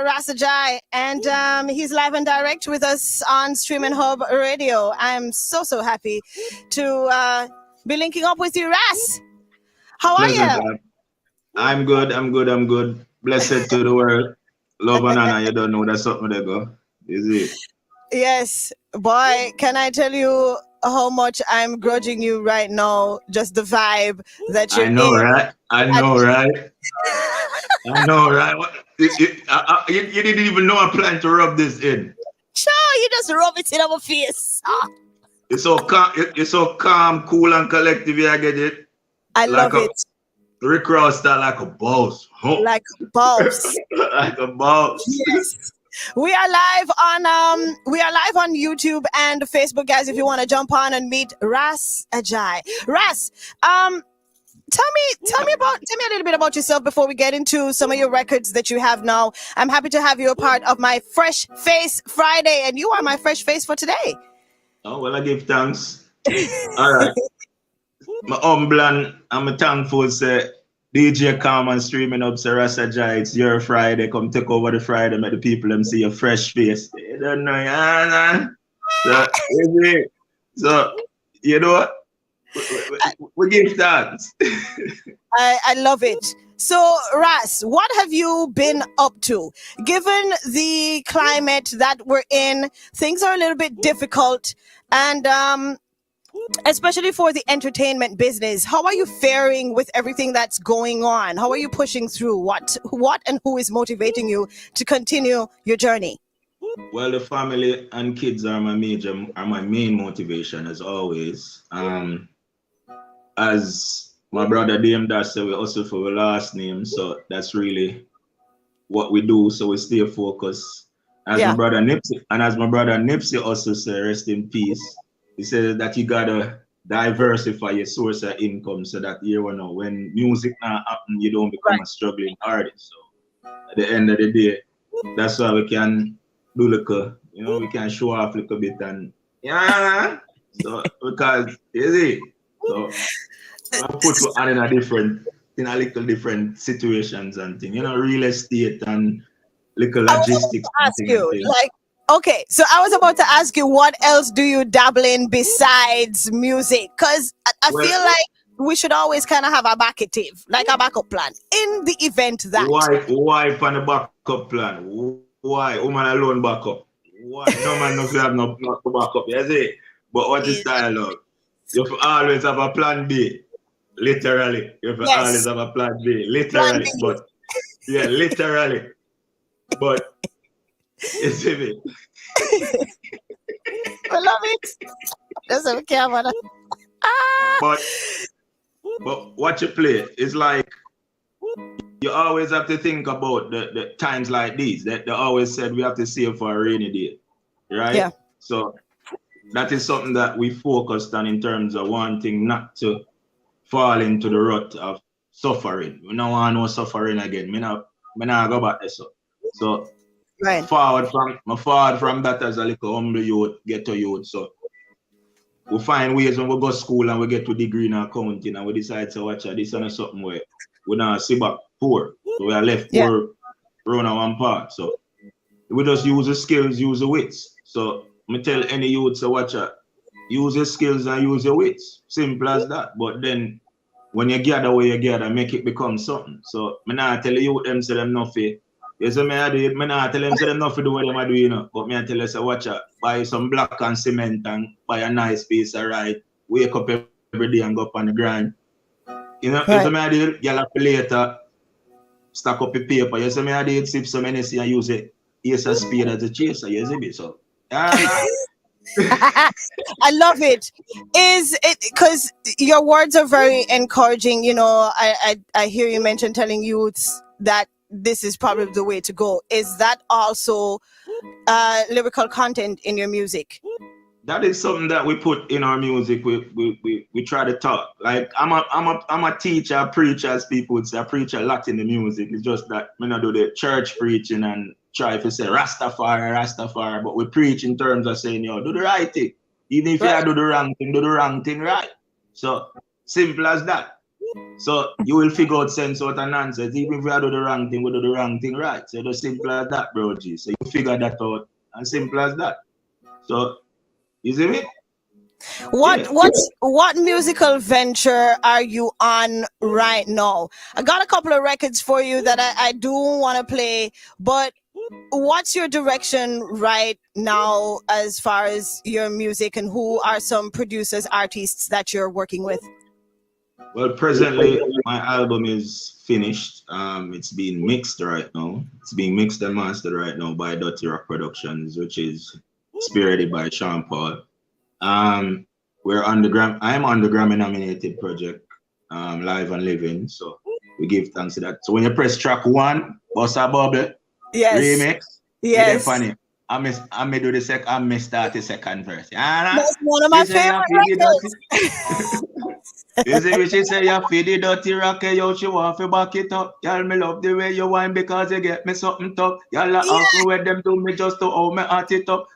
Rasajai, and he's live and direct with us on Streaminn HUBB Radio. I'm so happy to be linking up with you, Ras. How are you? I'm good. Blessed to the world. Love and honor, you don't know that's something they go. Is it? Yes, boy, can I tell you how much I'm grudging you right now? Just the vibe that you're I know, in. right? I know, right? What, you didn't even know I planned to rub this in. Sure, you just rub it in our face. It's so calm, cool, and collective. I get it. I love it. Rick Ross style, like a boss. Huh? Like a boss. Like a boss. Yes. We are live on YouTube and Facebook, guys. If you want to jump on and meet Ras Ajai. Ras, tell me a little bit about yourself before we get into some of your records that you have now. I'm happy to have you a part of my Fresh Face Friday, and you are my fresh face for today. Oh well, I give thanks. All right. My humble and I'm thankful say DJ Kharma and Streaminn up say Ras Ajai, it's your Friday. Come take over the Friday, make the people them see your fresh face. You don't know, yeah. So you know what? We give thanks. I love it. So, Ras, what have you been up to? Given the climate that we're in, things are a little bit difficult, and especially for the entertainment business. How are you faring with everything that's going on? How are you pushing through? What and who is motivating you to continue your journey? Well, the family and kids are my main motivation, as always. As my brother Dame Dash said, we hustle for the last name, so that's really what we do. So we stay focused. As my brother Nipsey also said, rest in peace. He said that you gotta diversify your source of income so that you know when music not happen, you don't become a struggling artist. So at the end of the day, that's why we can do we can show off a little bit and so because so I put on in a little different situations and things, real estate and little logistics. Okay, so I was about to ask you, what else do you dabble in besides music? Because I feel like we should always kind of have a backup plan in the event that. Why on the backup plan? Why? Woman alone backup? Why? No man knows you have no backup, you see? But what is dialogue? You always have a plan B. Literally. You always have a plan B. Literally. But yeah, literally. But you see me? I love it. Doesn't care about that. But what you play is like you always have to think about the times like these. That they always said we have to save for a rainy day, right? Yeah. So that is something that we focused on in terms of wanting not to fall into the rut of suffering. We don't want no suffering again. Me not go back there. So right. Forward from that as a little humble youth, ghetto youth. So we find ways when we go to school and we get to degree in accounting and we decide to watch this and something where we not see back poor. So we are left poor run on one part. So we just use the skills, use the wits. So I tell any youth to watch use your skills and use your wits. Simple as that. But then when you gather where you gather, make it become something. So I not tell the youth them say them nothing. Yes, I not tell them say them not for do what them do, But I tell you, say watch buy some block and cement and buy a nice piece of ride. Wake up every day and go up on the grind. Yes, I did get up later, stack up the paper. Yes, I did sip some NSC and use it. Yes, a speed as a chaser. Yes, it so. I love it. Is it because your words are very encouraging? I hear you mention telling youths that this is probably the way to go. Is that also lyrical content in your music? That is something that we put in our music. We try to talk. Like I'm a teacher, preacher, as people would say. I preach a lot in the music. It's just that when I do the church preaching and try to say Rastafari, but we preach in terms of saying, do the right thing. Even if you do the wrong thing right. So simple as that. So you will figure out sense out and nonsense. Even if we do the wrong thing, we do the wrong thing right. So it's simple as that, bro G. So you figure that out, and simple as that. So you see me? What musical venture are you on right now? I got a couple of records for you that I do want to play, but what's your direction right now as far as your music, and who are some producers, artists that you're working with? Well, presently my album is finished. It's being mixed right now. It's being mixed and mastered right now by Dirty Rock Productions, which is spearheaded by Sean Paul. We're on the I'm on the Grammy nominated project, Live and Living. So we give thanks to that. So when you press track 1, Bossa Bubble, Yes. remix, Yes. funny. I do the second. I miss 30-second verse. That's one of my favorite records. You see, she say you feel the dirty rock, yo, she want to back it up. Y'all, me love the way you whine because you get me something tough. Y'all ask me what them do me just to hold me at it up.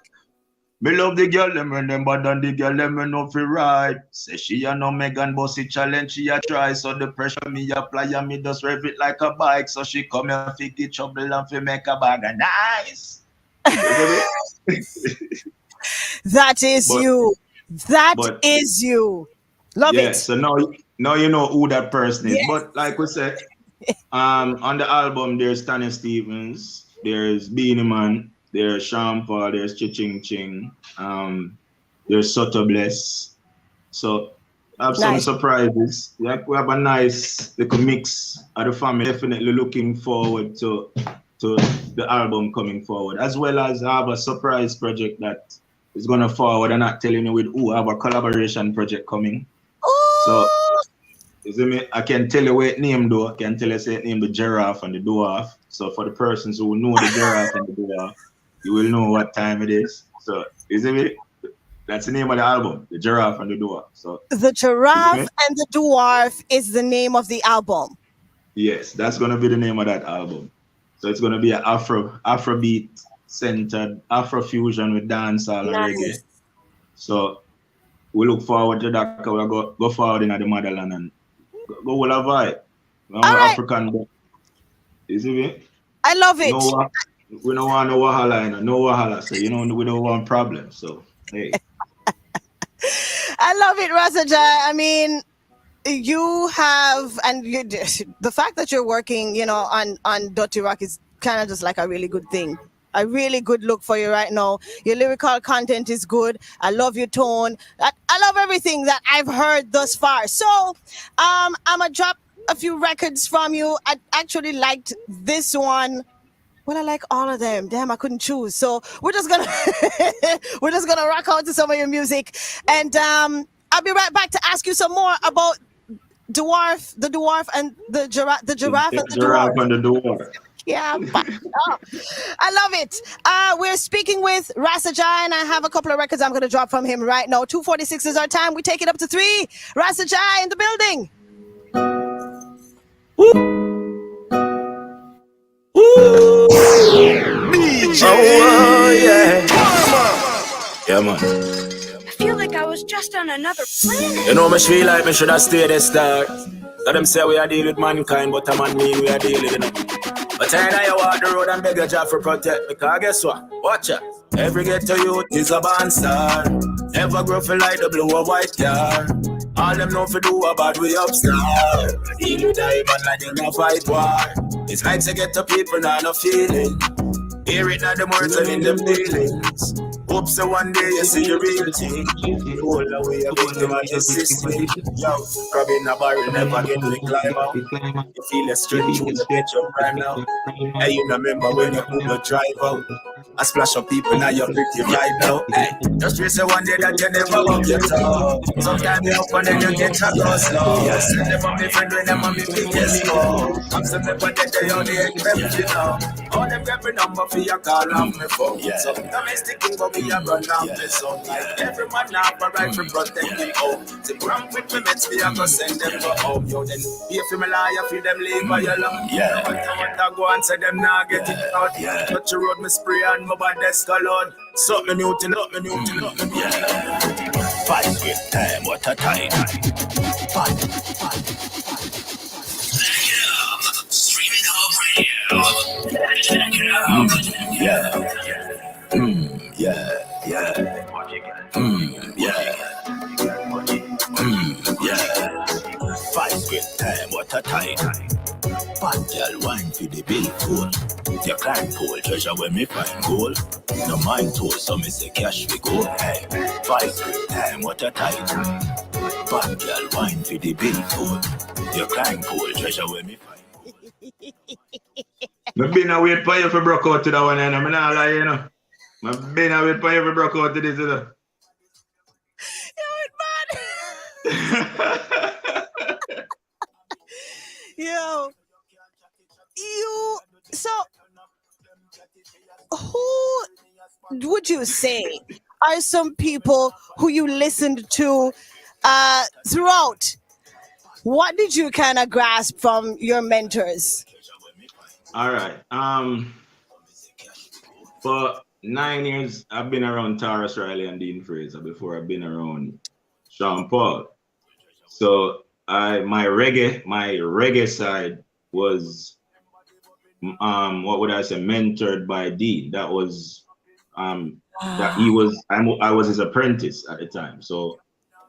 Me love the girl, them remember than the girl, them know fi ride. Say she a no Megan Bossy challenge, she a try. So the pressure me apply and me just rev it like a bike. So she come and fi get trouble and fi make a bag of nice. That is you. That is you. Love it. So now you know who that person is. Yes. But like we said, on the album there's Tanya Stevens, there's Beanie Man, there's Sean Paul, there's Ching Ching, there's Soto Bless. So I have some surprises. Like we have a nice little mix of the family. Definitely looking forward to the album coming forward, as well as I have a surprise project that is gonna forward. I'm not telling you with who. I have a collaboration project coming. So, you see me? I can tell you what name though. I can tell you say name the Giraffe and the Dwarf. So for the persons who know the Giraffe and the Dwarf, you will know what time it is. So, you see me? That's the name of the album, the Giraffe and the Dwarf. So the Giraffe and the Dwarf is the name of the album. Yes, that's gonna be the name of that album. So it's gonna be an Afrobeat centered Afrofusion with dancehall and reggae. So we look forward to that. We'll go forward in the motherland and go with a vibe. African. You see me? I love it. We don't want no wahala, no wahala. So we don't want problems. So hey. I love it, Rasaja. I mean, you have, and the fact that you're working, on Dirty Rock is kind of just like a really good thing. A really good look for you right now. Your lyrical content is good. I love your tone. I love everything that I've heard thus far. So I'm gonna drop a few records from you. I actually liked this one. Well, I like all of them. Damn, I couldn't choose. So we're just gonna rock out to some of your music, and I'll be right back to ask you some more about the dwarf and the giraffe and the dwarf. Yeah, I love it. We're speaking with Rasajai, and I have a couple of records I'm going to drop from him right now. 2:46 is our time. We take it up to 3. Rasajai in the building. Yeah, man. I feel like I was just on another planet. You know, me feel like me should have stayed a star. Let them say we are dealing with mankind, but a man mean we are dealing with them. But I you walk the road and beg a job for protect, because guess what? Watch out. Every ghetto youth is a band star. Never grow for like the blue or white car. All them know for do a bad way upstar. Deal with diamond like them a fight war. It's like to get to people now no feeling. Hear it now the words and in them dealings. Hope so one day you see the real thing. All the way a victim and your system. Yo, grabbing a barrel never get to climb out. You feel a stretch you get your prime now. Hey, you remember when you could drive out. A splash of people now you're pretty right now. Hey, just race a one day that you never walk your talk. Sometimes you up and then you get a go slow. Yes, them on me friend when them on me biggest score. I'm some people that they only accept you now. All them get me number for your call on me phone. So domestic but we are run down the zone. Like every man now have a right to protect the home. To cram with me mates, we are gonna send them to home. Yo, then be a female liar, feel them leave by your love. Yeah. What I go and say them now get it out. Yeah. Touch the road, me spray and my bad escalade. Something new to nothing new to nothing. Yeah. Fight with time, what a time. Fight. Five script time, what a time. Bad girl wine for the bill pool. Your climb pole, treasure when me find gold. No mind tool, so me say cash we go. Hey, five script time, what a time. Bad girl wine for the bill pool. Your climb pole, treasure when me find gold. I've been a wait for you for broke out to that one, and I'm not lying, you know. I've been a wait for you for broke out to this, you know. Yo, so who would you say are some people who you listened to throughout? What did you kind of grasp from your mentors? All right. For 9 years, I've been around Taurus Riley and Dean Fraser before I've been around Sean Paul. So my reggae side was what would I say, mentored by Dean. That was that he was I was his apprentice at the time. So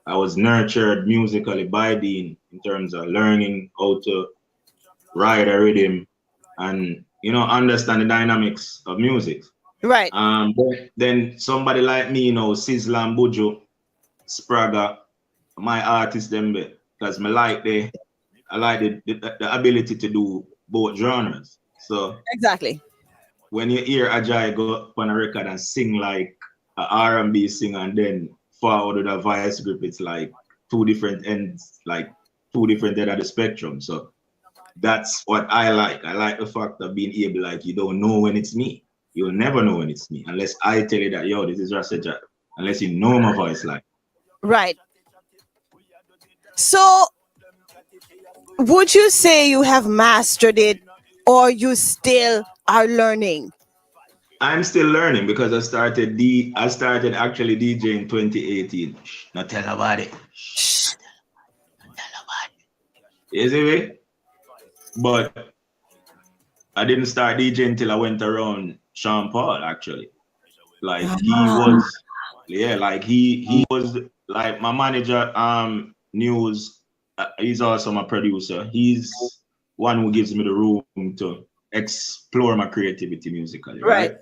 I was nurtured musically by Dean in terms of learning how to ride a rhythm and understand the dynamics of music. Right. Then somebody like me, Sizzla and Buju, Spraga, my artists them because I like the ability to do both genres. So exactly. When you hear Ajay go up on a record and sing like an R&B singer and then forward with a vice grip, it's like two different ends, like two different ends of the spectrum. So that's what I like. I like the fact of being able, like, you don't know when it's me. You'll never know when it's me unless I tell you that, yo, this is Rasaja. Unless you know my voice, like. Right. So, would you say you have mastered it, or you still are learning? I'm still learning because I started actually DJing in 2018. Shh, not tell nobody. Shh, not tell nobody. You see me? But I didn't start DJing until I went around Sean Paul, actually. Like he was like my manager, News. He's also my producer. He's one who gives me the room to explore my creativity musically, right?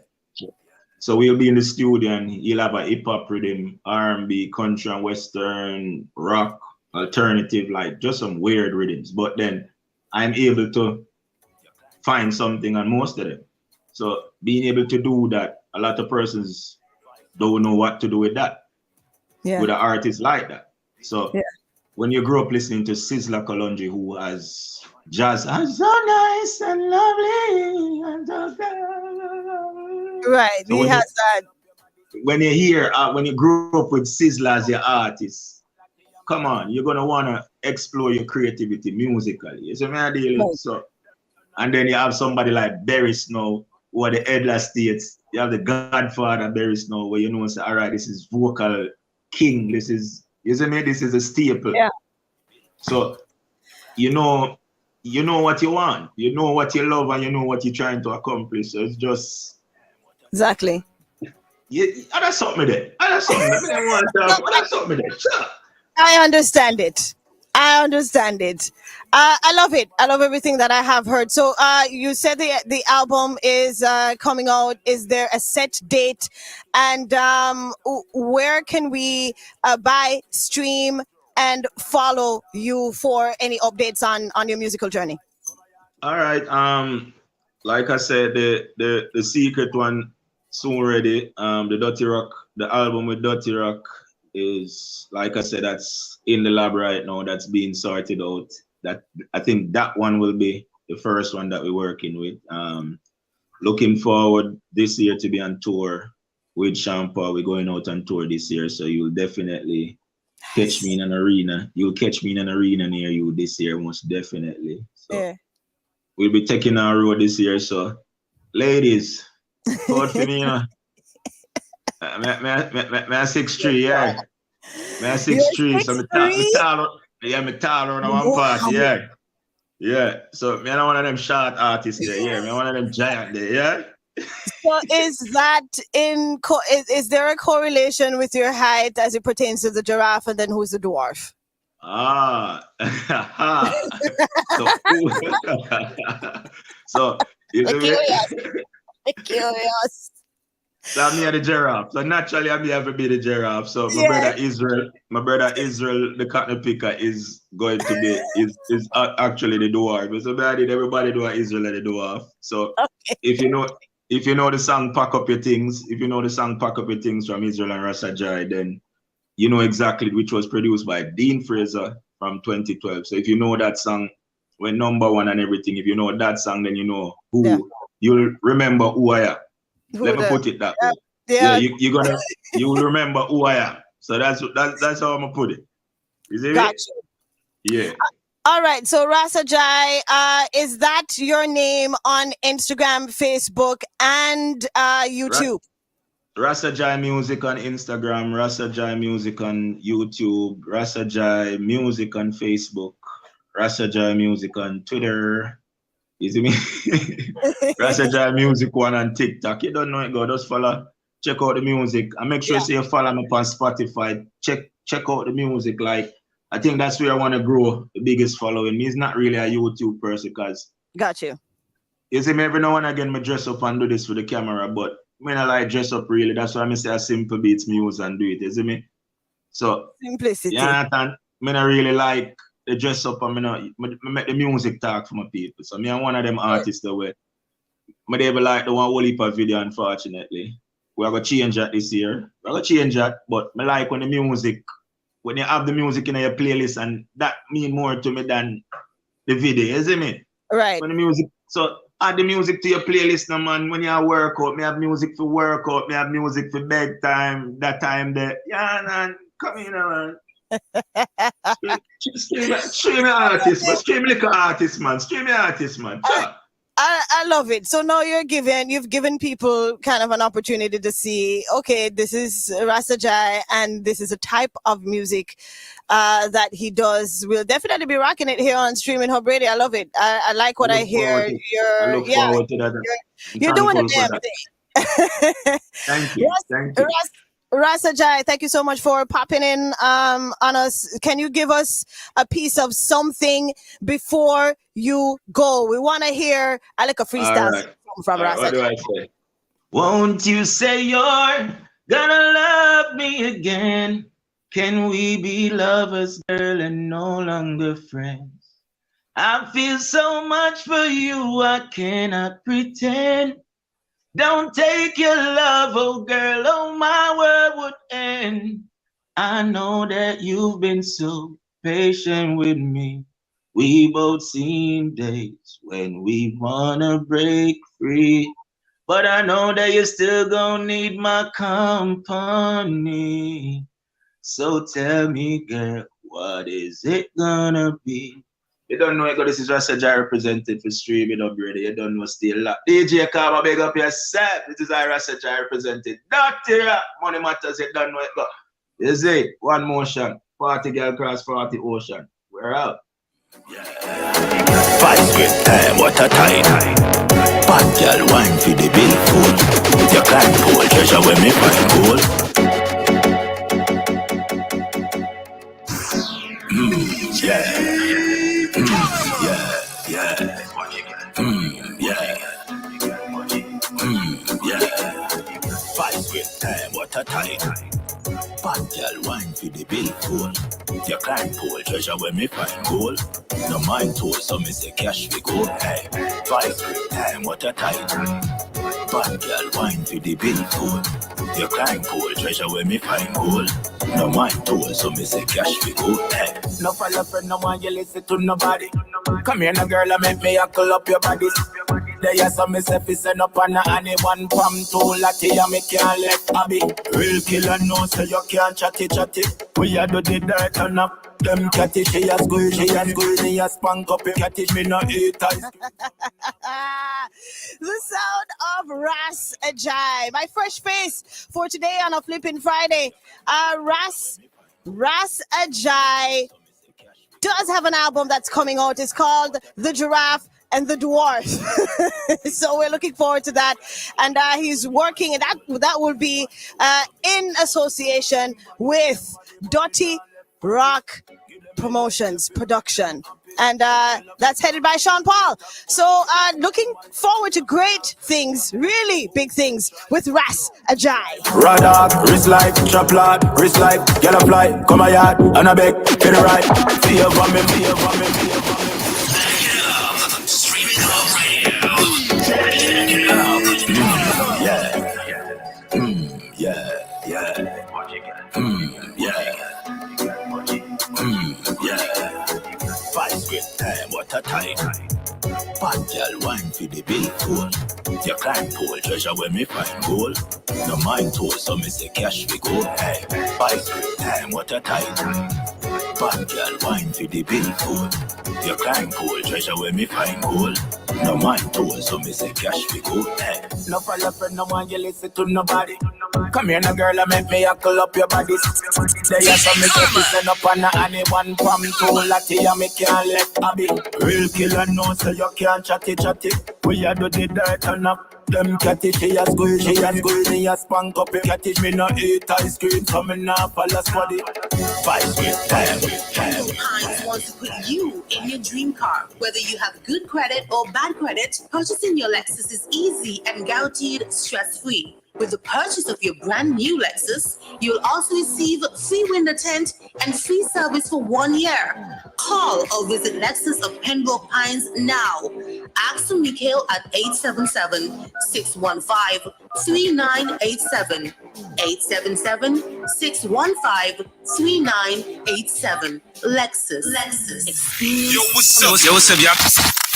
So we'll be in the studio and he'll have a hip hop rhythm, R&B, country and western, rock, alternative, like just some weird rhythms. But then I'm able to find something on most of them. So being able to do that, a lot of persons don't know what to do with that. Yeah. With an artist like that. So when you grow up listening to Sizzla Kalonji, who has jazz, and so nice and lovely, and so right, so he has that. When you hear, when you grew up with Sizzla as your artist, come on, you're gonna wanna explore your creativity musically. You see what I mean? So, and then you have somebody like Barry Snow, who are the headless states. You have the Godfather Barry Snow, where say, all right, this is vocal king. This is, you see me? This is a staple. Yeah. So, you know what you want, you know what you love, and you know what you're trying to accomplish. So it's just exactly. Yeah, that's something there. That's something there. That's something there. Sure. I understand it. I love it. I love everything that I have heard. So you said the album is coming out. Is there a set date? And where can we buy, stream, and follow you for any updates on your musical journey? All right. Like I said, the secret one soon ready. The Dirty Rock, the album with Dirty Rock is, like I said, that's in the lab right now. That's being sorted out. That I think that one will be the first one that we're working with. Looking forward this year to be on tour with Sean Paul. We're going out on tour this year, so you'll definitely catch me in an arena. You'll catch me in an arena near you this year, most definitely. So we'll be taking our road this year. So, ladies, vote for me. Me 6'3", yeah. Me 6'3", so me taller on one part, yeah. Yeah, so me not one of them short artists there, yeah. Me one of them giant there, yeah. So is that is there a correlation with your height as it pertains to the giraffe, and then who's the dwarf? Ah, so, so you see me? Curious. So I'm here the giraffe. So naturally I'm here to be the giraffe. So my brother Israel, the cotton picker, is going to be is actually the dwarf. So I did everybody do Israel and the dwarf. So if you know the song Pack Up Your Things, from Israel and Rasa Jai, then you know exactly which was produced by Dean Fraser from 2012. So if you know that song went #1 and everything, if you know that song, then you know who you'll remember who I am. Let me put it that way. Yeah, you will remember who I am. So that's how I'm gonna put it. Is it? Gotcha. Yeah. All right. So Rasa Jai, is that your name on Instagram, Facebook, and YouTube? Rasa Jai Music on Instagram, Rasa Jai Music on YouTube, Rasa Jai Music on Facebook, Rasa Jai Music on Twitter. You see me? Rasa Jai Music one on TikTok. You don't know it, go. Just follow, check out the music. And make sure you follow me on Spotify. Check out the music. Like, I think that's where I want to grow the biggest following. He's not really a YouTube person because... Got you. You see me every now and again, I dress up and do this for the camera, but when I like dress up really, that's why I say a simple beats music and do it, you see me? So, simplicity. Yeah, and I really like the dress up and I make the music talk for my people. So I'm one of them artists that way. I never like the one whole heap of video, unfortunately. We're going to change that this year. We're going to change that, but I like when you have the music in your playlist, and that mean more to me than the video, you see me? Right. When the music, so add the music to your playlist, no man. When you work out, me have music for workout, me have music for bedtime, that time there. Yeah, man, come in, man. Stream artist, but stream like an artist, man. Stream artist, man. I love it. So now you've given people kind of an opportunity to see, okay, this is Rasa Jai and this is a type of music that he does. We'll definitely be rocking it here on Streaminn HUBB Radio. I love it. I like what I hear. I look forward to that. You're doing a damn thing. Thank you. Thank you. Rasa Jai, thank you so much for popping in on us. Can you give us a piece of something before you go? We want to hear like a freestyle from Rasa Jai. What do I say? Won't you say you're gonna love me again? Can we be lovers, girl, and no longer friends? I feel so much for you, I cannot pretend. Don't take your love, oh girl, oh my world would end. I know that you've been so patient with me. We both seen days when we wanna break free. But I know that you still gonna need my company. So tell me, girl, what is it gonna be? You don't know it, this is Rasa Jai represented for Streaminn HUBB Radio. You don't know still. DJ Kharma, big up yourself. This is Rasa Jai represented. Dirty Rap, Money Matters, you don't know it. Go. You see, one motion. 40 girl cross 40 ocean. We're out. Yeah. 5 great time, what a time. Bad girl wine for the big food. With your kind pool, treasure when me find gold. Yeah. Yeah. Yeah. 5 great time, what a time. Bad girl wine for the big fool. Your client pool, treasure when me find gold. No mind tool, so me say cash we go. Hey, 5 great time, what a time. Bad girl wine for the big fool. Your client pool, treasure when me find gold. No mind tool, so me say cash we go. Hey, no follow friend, no one you listen to nobody. Come here, no girl, I make me huckle up your body. There some myself is send up on anyone from too lucky and me can't let hobby. Real killer no so you can't chatty. We a do the dirt and up them catty. She a squeeze, me a spank up your catty. Me no eat ice. The sound of Ras Jai, my fresh face for today on a Flippin Friday. Ras Jai does have an album that's coming out. It's called The Giraffe. and the dwarf. So we're looking forward to that. And he's working, and that will be in association with Dotty Rock Promotions Production. And that's headed by Sean Paul. So looking forward to great things, really big things with Ras Ajay. Radar, wrist like, chop lad, wrist like, get a fly, come a yard, and a beg, get a ride. Fear from me. Streaming Hub Radio. Check it out. Yeah. 5 great time, what a time. Bad girl wine for the big goal. Your climb pole, treasure when me find gold. No mind tool, so me say cash we go. Hey, 5 great time, what a time. Bad girl wine for the big goal. Your climb pole, treasure when me find gold. No mind tool, so me say cash we go. Hey, no follow friend, no one you listen to nobody. Come here, no girl, I make me huckle up your body. They are some me get to send up on anyone from too lucky, and me can't let Abby. Real killer no, so you can't chatty. We are do the dirt and up them catty. She a squeeze, me a spank up. Catty me no eat ice cream, so me nah follow squaddy. 5 great time. Hines wants to put you in your dream car. Whether you have good credit or bad credit, purchasing your Lexus is easy and guaranteed stress-free. With the purchase of your brand new Lexus, you'll also receive free window tint and free service for 1 year. Call or visit Lexus of Pembroke Pines now. Ask for Mikhail at 877-615-3987. 877-615-3987. Lexus. Experience. Yo, what's up, y'all?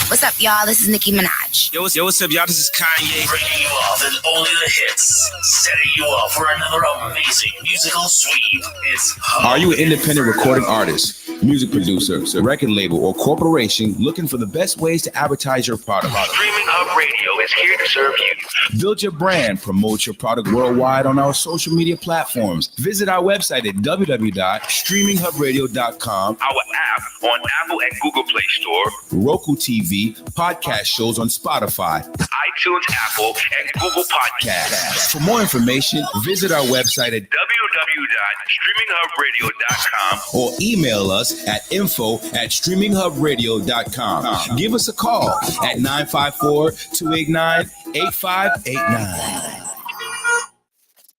What's up, y'all? This is Nicki Minaj. Yo, what's up, y'all? This is Kanye. Breaking you off and only the hits. Setting you up for another amazing musical sweep. It's HUBB. Are you an independent recording artist, music producer, record label, or corporation looking for the best ways to advertise your product? Streaming Hub Radio is here to serve you. Build your brand, promote your product worldwide on our social media platforms. Visit our website at www.streaminghubradio.com. Our app on Apple and Google Play Store, Roku TV, podcast shows on Spotify, iTunes, Apple, and Google Podcasts. For more information, visit our website at www.streaminghubradio.com or email us at info@streaminghubradio.com. Give us a call at 954-289-8589.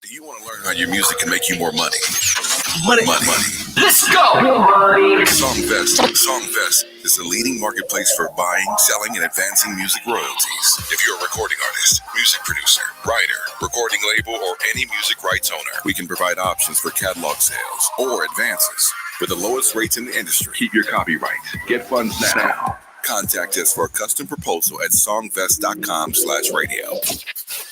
Do you want to learn how your music can make you more money? Money. Let's go! Songvest is the leading marketplace for buying, selling, and advancing music royalties. If you're a recording artist, music producer, writer, recording label, or any music rights owner, we can provide options for catalog sales or advances with the lowest rates in the industry. Keep your copyright. Get funds now. Contact us for a custom proposal at songvest.com/radio.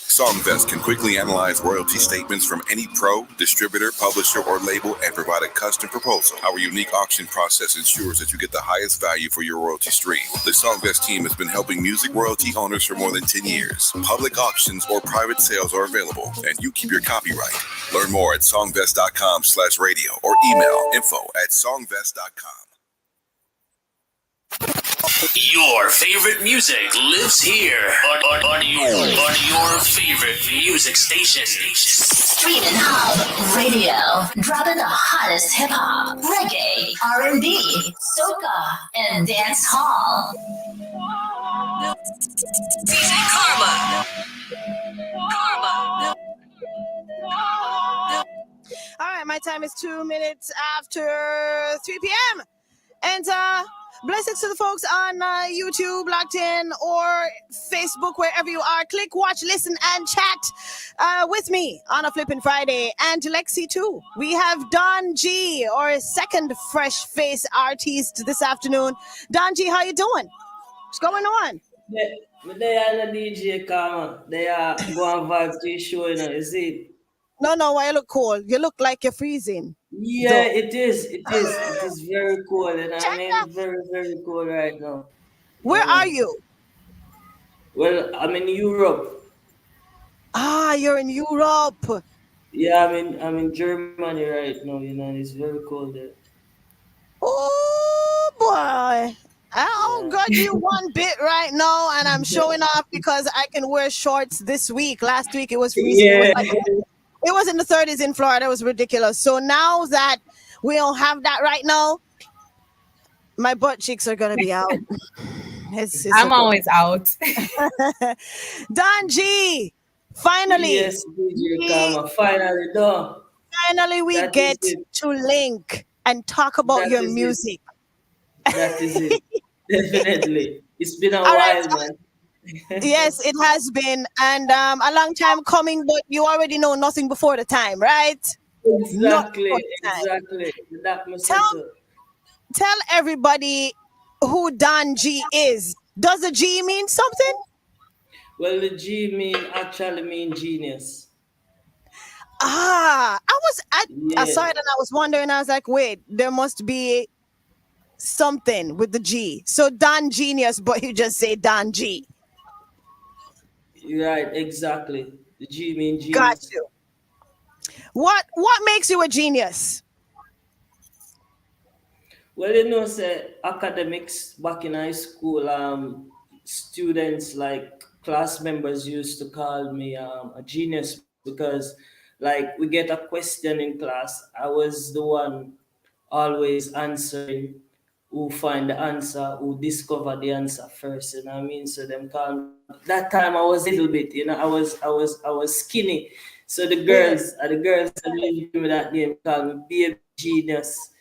Songvest can quickly analyze royalty statements from any pro, distributor, publisher, or label and provide a custom proposal. Our unique auction process ensures that you get the highest value for your royalty stream. The Songvest team has been helping music royalty owners for more than 10 years. Public auctions or private sales are available, and you keep your copyright. Learn more at songvest.com/radio or email info@songvest.com. Your favorite music lives here on your favorite music station. Streaming Hub Radio. Dropping the hottest hip-hop, reggae, R&B, soca, and dance hall. DJ Kharma. All right, my time is 2 minutes after 3 p.m. And blessings to the folks on YouTube, locked in, or Facebook, wherever you are. Click, watch, listen, and chat with me on a Flippin' Friday. And Lexi, too. We have Don G, our second fresh face artist this afternoon. Don G, how you doing? What's going on? They are the DJ Kharma. They are going vibe to your show, you know, you see? No, why you look cold? You look like you're freezing. Yeah, it is. It is very cold, you know what I mean? Very, very cold right now. Where are you? Well, I'm in Europe. Ah, you're in Europe. Yeah, I'm in Germany right now, you know, it's very cold there. Oh boy. I'll got you one bit right now, and I'm showing off because I can wear shorts this week. Last week it was freezing. Yeah. It was in the 30s in Florida. It was ridiculous. So now that we don't have that right now, my butt cheeks are gonna be out. I'm always out. Don G, finally. Yes, DJ Kharma, finally done. Finally, we get to link and talk about your music. That is it. Definitely. It's been a while, man. Yes, it has been. And a long time coming, but you already know nothing before the time, right? Exactly. Tell everybody who Don G is. Does the G mean something? Well, the G actually mean genius. I saw it and I was wondering, I was like, wait, there must be something with the G. So Don Genius, but you just say Don G. Right, exactly. The G mean genius. Got you. What makes you a genius? Well, you know, say academics back in high school, students like class members used to call me a genius because, like, we get a question in class. I was the one always answering, who find the answer, who discover the answer first. You know what I mean? So them call me. That time I was a little bit, you know, I was skinny. So the girls that give me that name call me baby genius.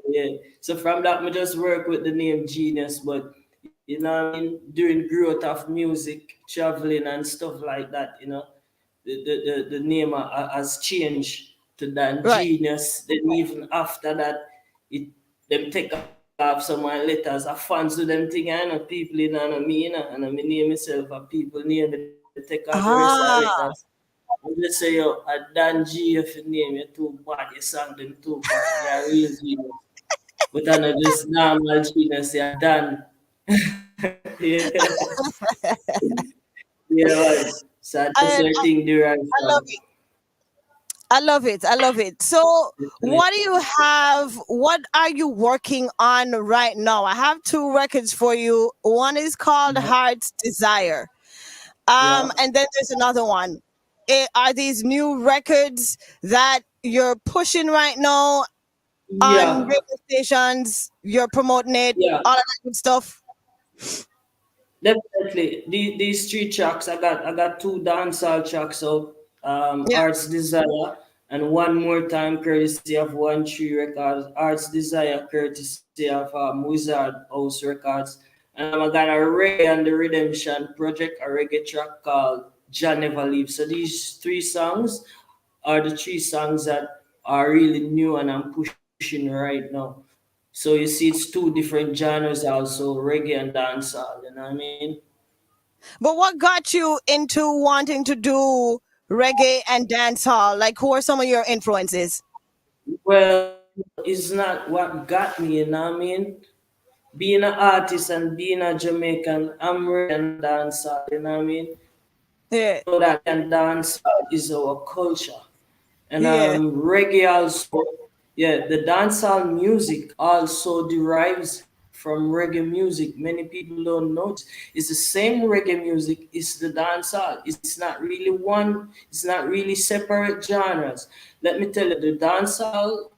yeah. So from that, I just work with the name genius, but you know, I mean, during growth of music, traveling and stuff like that, you know, the name has changed to that genius. Then even after that, them take off some of my letters. I fans with them thing, I know people, you know, me, you know, and I name myself, and people name me, take off the rest of the letters. Let's say, yo, a Dan G, if you name you too bad, you sang them too bad, you're real genius. But I'm not just normal genius, you're Dan. Yeah. Yeah, so that's your thing, right? I love it. So what do you have? What are you working on right now? I have two records for you. One is called Heart's Desire. And then there's another one. Are these new records that you're pushing right now on radio stations? You're promoting it, all of that good stuff. Definitely. These three tracks, I got two dancehall tracks out. Heart's Desire, and one more time courtesy of 1-3 Records. Heart's Desire courtesy of Wizard House Records. And I got a reggae and the Redemption project, a reggae track called Jah Never Leave. So these three songs are the three songs that are really new and I'm pushing right now. So you see, it's two different genres also, reggae and dancehall, you know what I mean? But what got you into wanting to do reggae and dancehall? Like, who are some of your influences? Well, it's not what got me, you know what I mean? Being an artist and being a Jamaican, I'm reggae and dancehall, you know what I mean? Yeah. So that and dancehall is our culture. And reggae also, the dancehall music also derives from reggae music. Many people don't know it's the same reggae music, it's the dancehall. It's not really one, it's not really separate genres. Let me tell you, the dancehall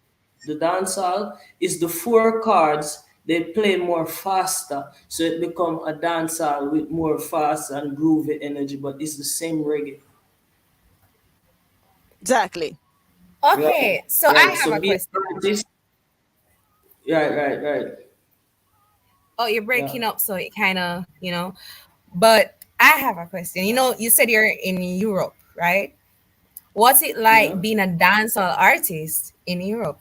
is the 4 chords, they play more faster. So it become a dancehall with more fast and groovy energy, but it's the same reggae. Exactly. Okay, so I have a question. Right. Oh, you're breaking up, so it kind of, you know. But I have a question. You know, you said you're in Europe, right? What's it like being a dancehall artist in Europe?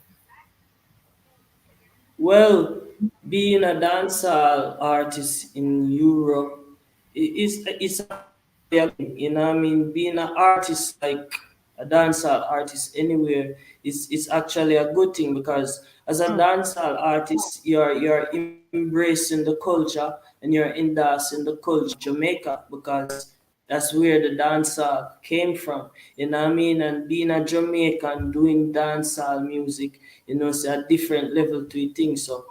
Well, being a dancehall artist in Europe, it's you know what I mean? Being an artist like a dancehall artist anywhere is actually a good thing because as a dancehall artist, you're embracing the culture and you're endorsing the culture of Jamaica because That's where the dancehall came from. You know what I mean? And being a Jamaican doing dancehall music, it's a different level to it thing. So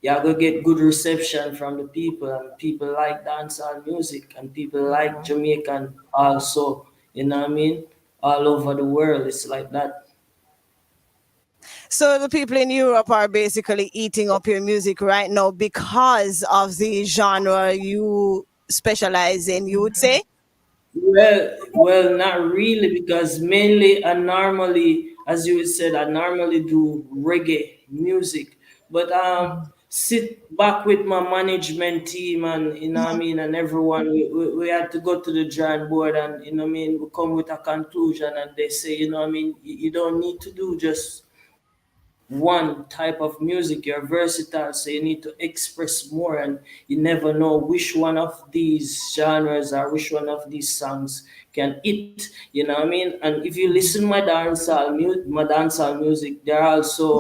you're gonna get good reception from the people, and people like dancehall music, and people like Jamaican also, you know what I mean? All over the world. It's like that. So the people in Europe are basically eating up your music right now because of the genre you specialize in, you would say? Well, not really, because mainly I normally, as you said, I normally do reggae music, but sit back with my management team, and what I mean, and everyone, we had to go to the drawing board, and what I mean, we come with a conclusion, and they say, what I mean, you don't need to do just one type of music. You're versatile, so you need to express more, and you never know which one of these genres or which one of these songs can hit. You know what I mean? And if you listen my dancehall music, they're also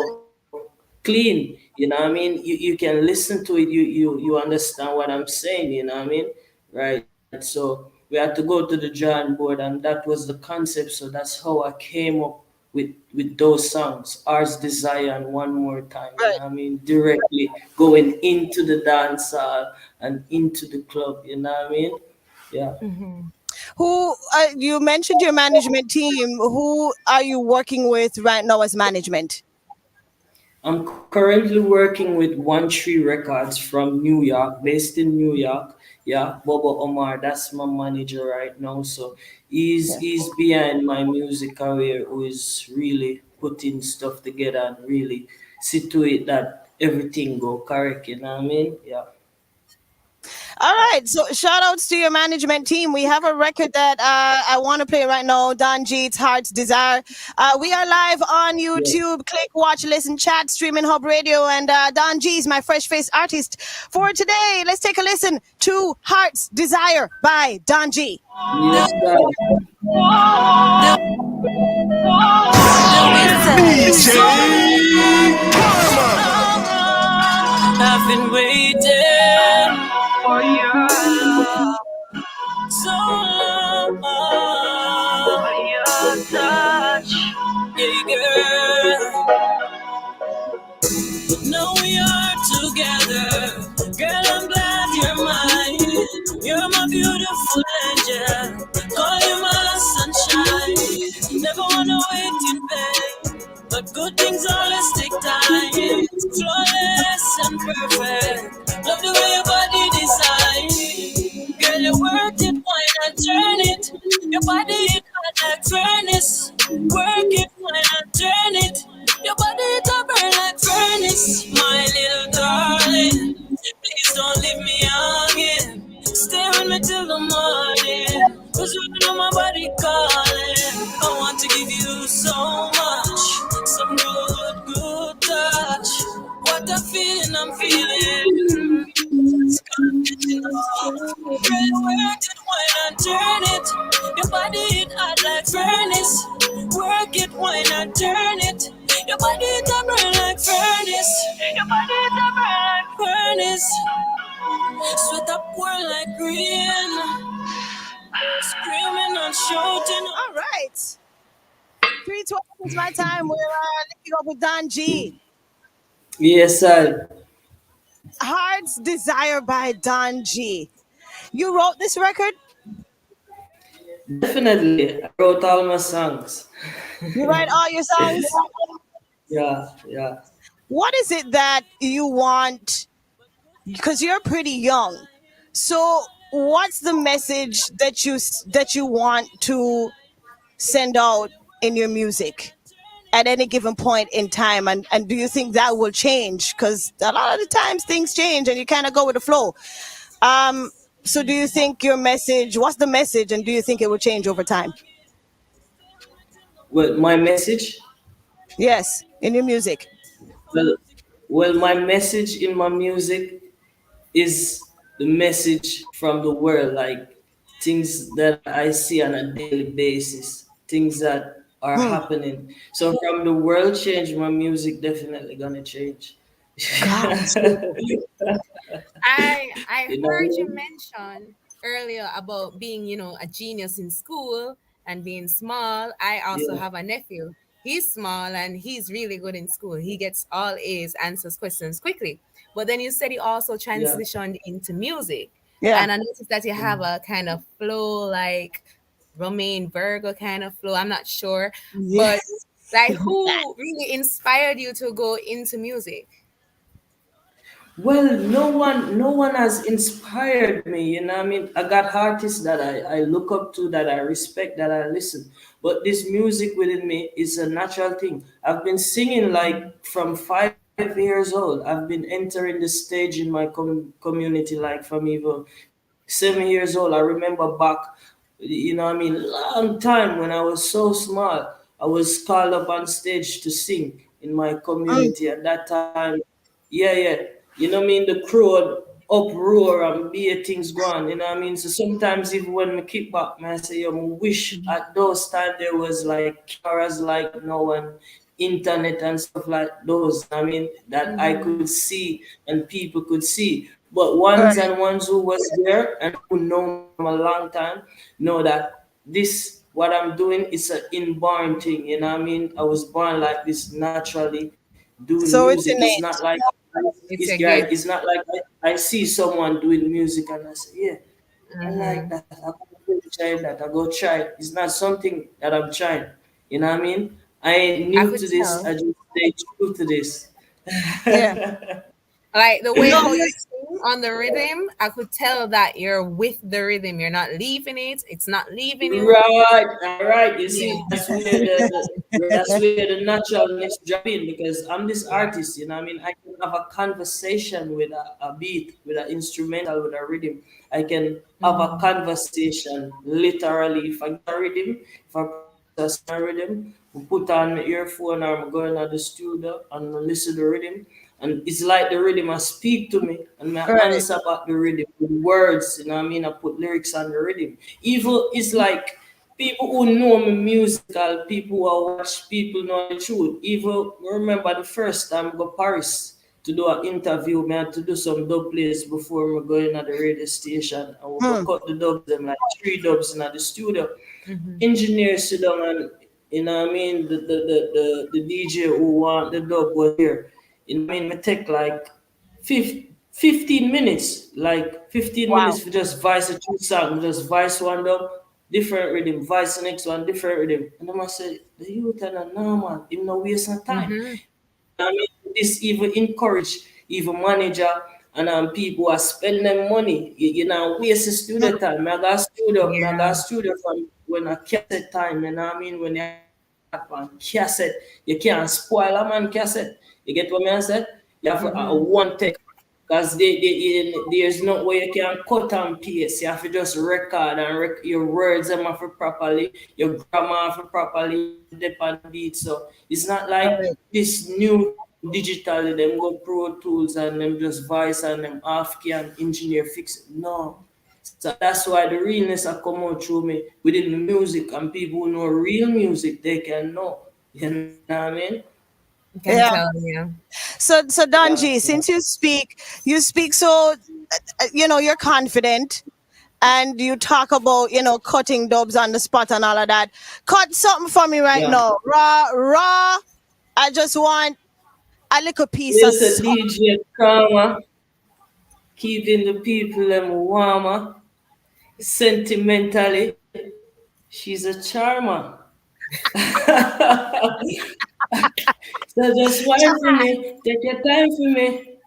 clean. You know what I mean? You can listen to it. You understand what I'm saying. You know what I mean? Right. So we had to go to the drawing board, and that was the concept. So that's how I came up with those songs, Ours Desire and One More Time. You know Right. what I mean? Directly going into the dance hall and into the club. You know what I mean? Yeah. Who you mentioned your management team? Who are you working with right now as management? I'm currently working with One Tree Records from New York, based in New York. Yeah, Bobo Omar, that's my manager right now. So he's behind my music career, who is really putting stuff together and really see to it that everything go correct. You know what I mean? Yeah. All right. So shout outs to your management team. We have a record that I want to play right now. Don G, It's Heart's Desire. We are live on YouTube. Click, watch, listen, chat, Streaminn HUBB Radio. And Don G is my fresh face artist for today. Let's take a listen to Heart's Desire by Don G. Yes, sir. DJ Kharma. I've been waiting for you so long. For your touch, yeah, girl. But now we are together. Girl, I'm glad you're mine. You're my beautiful angel. Call you my sunshine. Never wanna wait in vain. But good things always take time. Flawless and perfect. Love the way your body design. Girl, you work it, why not turn it? Your body it hot like furnace. Work it, why not turn it? Your body it a burn like furnace. My little darling, please don't leave me hanging. Stay with me till the morning. Cause you know my body calling. I want to give you so much. Some good touch. What a feeling I'm feeling. It's girl, work it, why not turn it? Your body it hot like furnace. Work it, why not turn it? Your body it a burn like furnace. Your body it a burn like furnace. Sweat up whirl like green. Screaming and shouting. All right. 3:12 is my time. We're linking up with Don G. Yes, sir. Heart's Desire by Don G. You wrote this record? Definitely. I wrote all my songs. You write all your songs? Yeah. What is it that you want? Because you're pretty young. So what's the message that you want to send out in your music at any given point in time? And do you think that will change? Because a lot of the times things change and you kind of go with the flow. So do you think your message, what's the message, and do you think it will change over time? Well, my message? Yes, in your music. Well, my message in my music is the message from the world, like things that I see on a daily basis, things that are happening. So from the world change, my music definitely gonna change. I You know heard what I you mean? mention earlier about being, a genius in school and being small. I also have a nephew. He's small and he's really good in school. He gets all A's, answers questions quickly. But then you said he also transitioned into music. Yeah. And I noticed that you have a kind of flow like Romain Virgo kind of flow. I'm not sure. But Yes. like who really inspired you to go into music? Well, no one has inspired me. You know, what I mean, I got artists that I look up to, that I respect, that I listen. But this music within me is a natural thing. I've been singing like from 5 years old. I've been entering the stage in my community like from even 7 years old. I remember back, what I mean, long time when I was so small. I was called up on stage to sing in my community at that time. Yeah. You know what I mean? The crowd uproar and be things going, you know what I mean? So sometimes even when we kick back, man, I say, yo, I wish at those times there was like cameras like now and internet and stuff like those, I mean, that I could see and people could see. But ones who was there and who know me from a long time know that this what I'm doing is an inborn thing, you know what I mean? I was born like this naturally doing So it's music. It's innate. not like It's a right. gift. It's not like I see someone doing music and I say, yeah, I like that. I go try that. I go try it. It's not something that I'm trying. You know what I mean? I ain't I new could to this. tell. I just stay true to this. Yeah. Like the way No, how you sing on the rhythm, I could tell that you're with the rhythm. You're not leaving it. It's not leaving you. Right, all right. You Yeah. see, that's where the naturalness drop in because I'm this artist. You know, what I mean, I can have a conversation with a beat, with an instrumental, with a rhythm. I can have a conversation literally. If I get a rhythm, if I practice a rhythm, I put on my earphone or I'm going to the studio and I listen to the rhythm. And it's like the rhythm I speak to me and my right. answer about the rhythm with words, you know what I mean? I put lyrics on the rhythm. Even it's like people who know me musical, people who watch, people know the truth. Even remember the first time I go Paris to do an interview, man, to do some dub plays before we go in at the radio station. And we go cut the dubs, them like 3 dubs in at the studio. Engineers sit down and you know what I mean, the DJ who want the dub was here. You know what I mean? It take like 15 minutes, like 15 Wow. minutes for just voice a two song, just voice one dub, different rhythm, voice the next one, different rhythm. And then I say, the youth are not normal, even no waste of time. I mean, this even encourage even manager and people are spending them money. You know, waste the studio time. I got studio from when I cassette time, you know what I mean? When you have on cassette, you can't spoil a man cassette. You get what I said? You have one take. Because there's no way you can cut and paste. You have to just record and your words them have to properly, your grammar have to properly depend on beat. So it's not like this new digital, them go Pro Tools and them just voice and them half key and engineer fix it. No. So that's why the realness I come out through me within the music and people who know real music, they can know. You know what I mean? I can Yeah. tell you. So Donji, since you speak so you're confident and you talk about cutting dubs on the spot and all of that. Cut something for me right now. Raw. I just want a little piece of Yes, a DJ Kharma, keeping the people them warmer, sentimentally. She's a charmer. So just wine for me, take your time for me.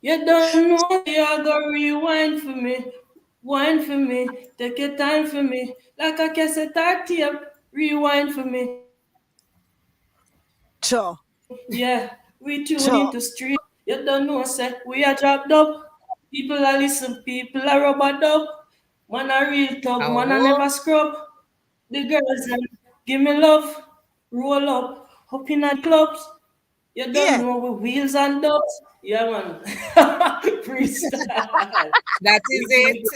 You don't know you're gonna rewind for me. Wine for me, take your time for me. Like a cassette or tape, rewind for me. Sure. Yeah, we tune Sure. into street. You don't know, say we are dropped up. People are listen, people are rubber up. Man a real talk, man a Oh, never scrub. The girls them give me love, roll up in the clubs. You don't Yeah. know with wheels and dubs. Yeah, man. Freestyle. that is it.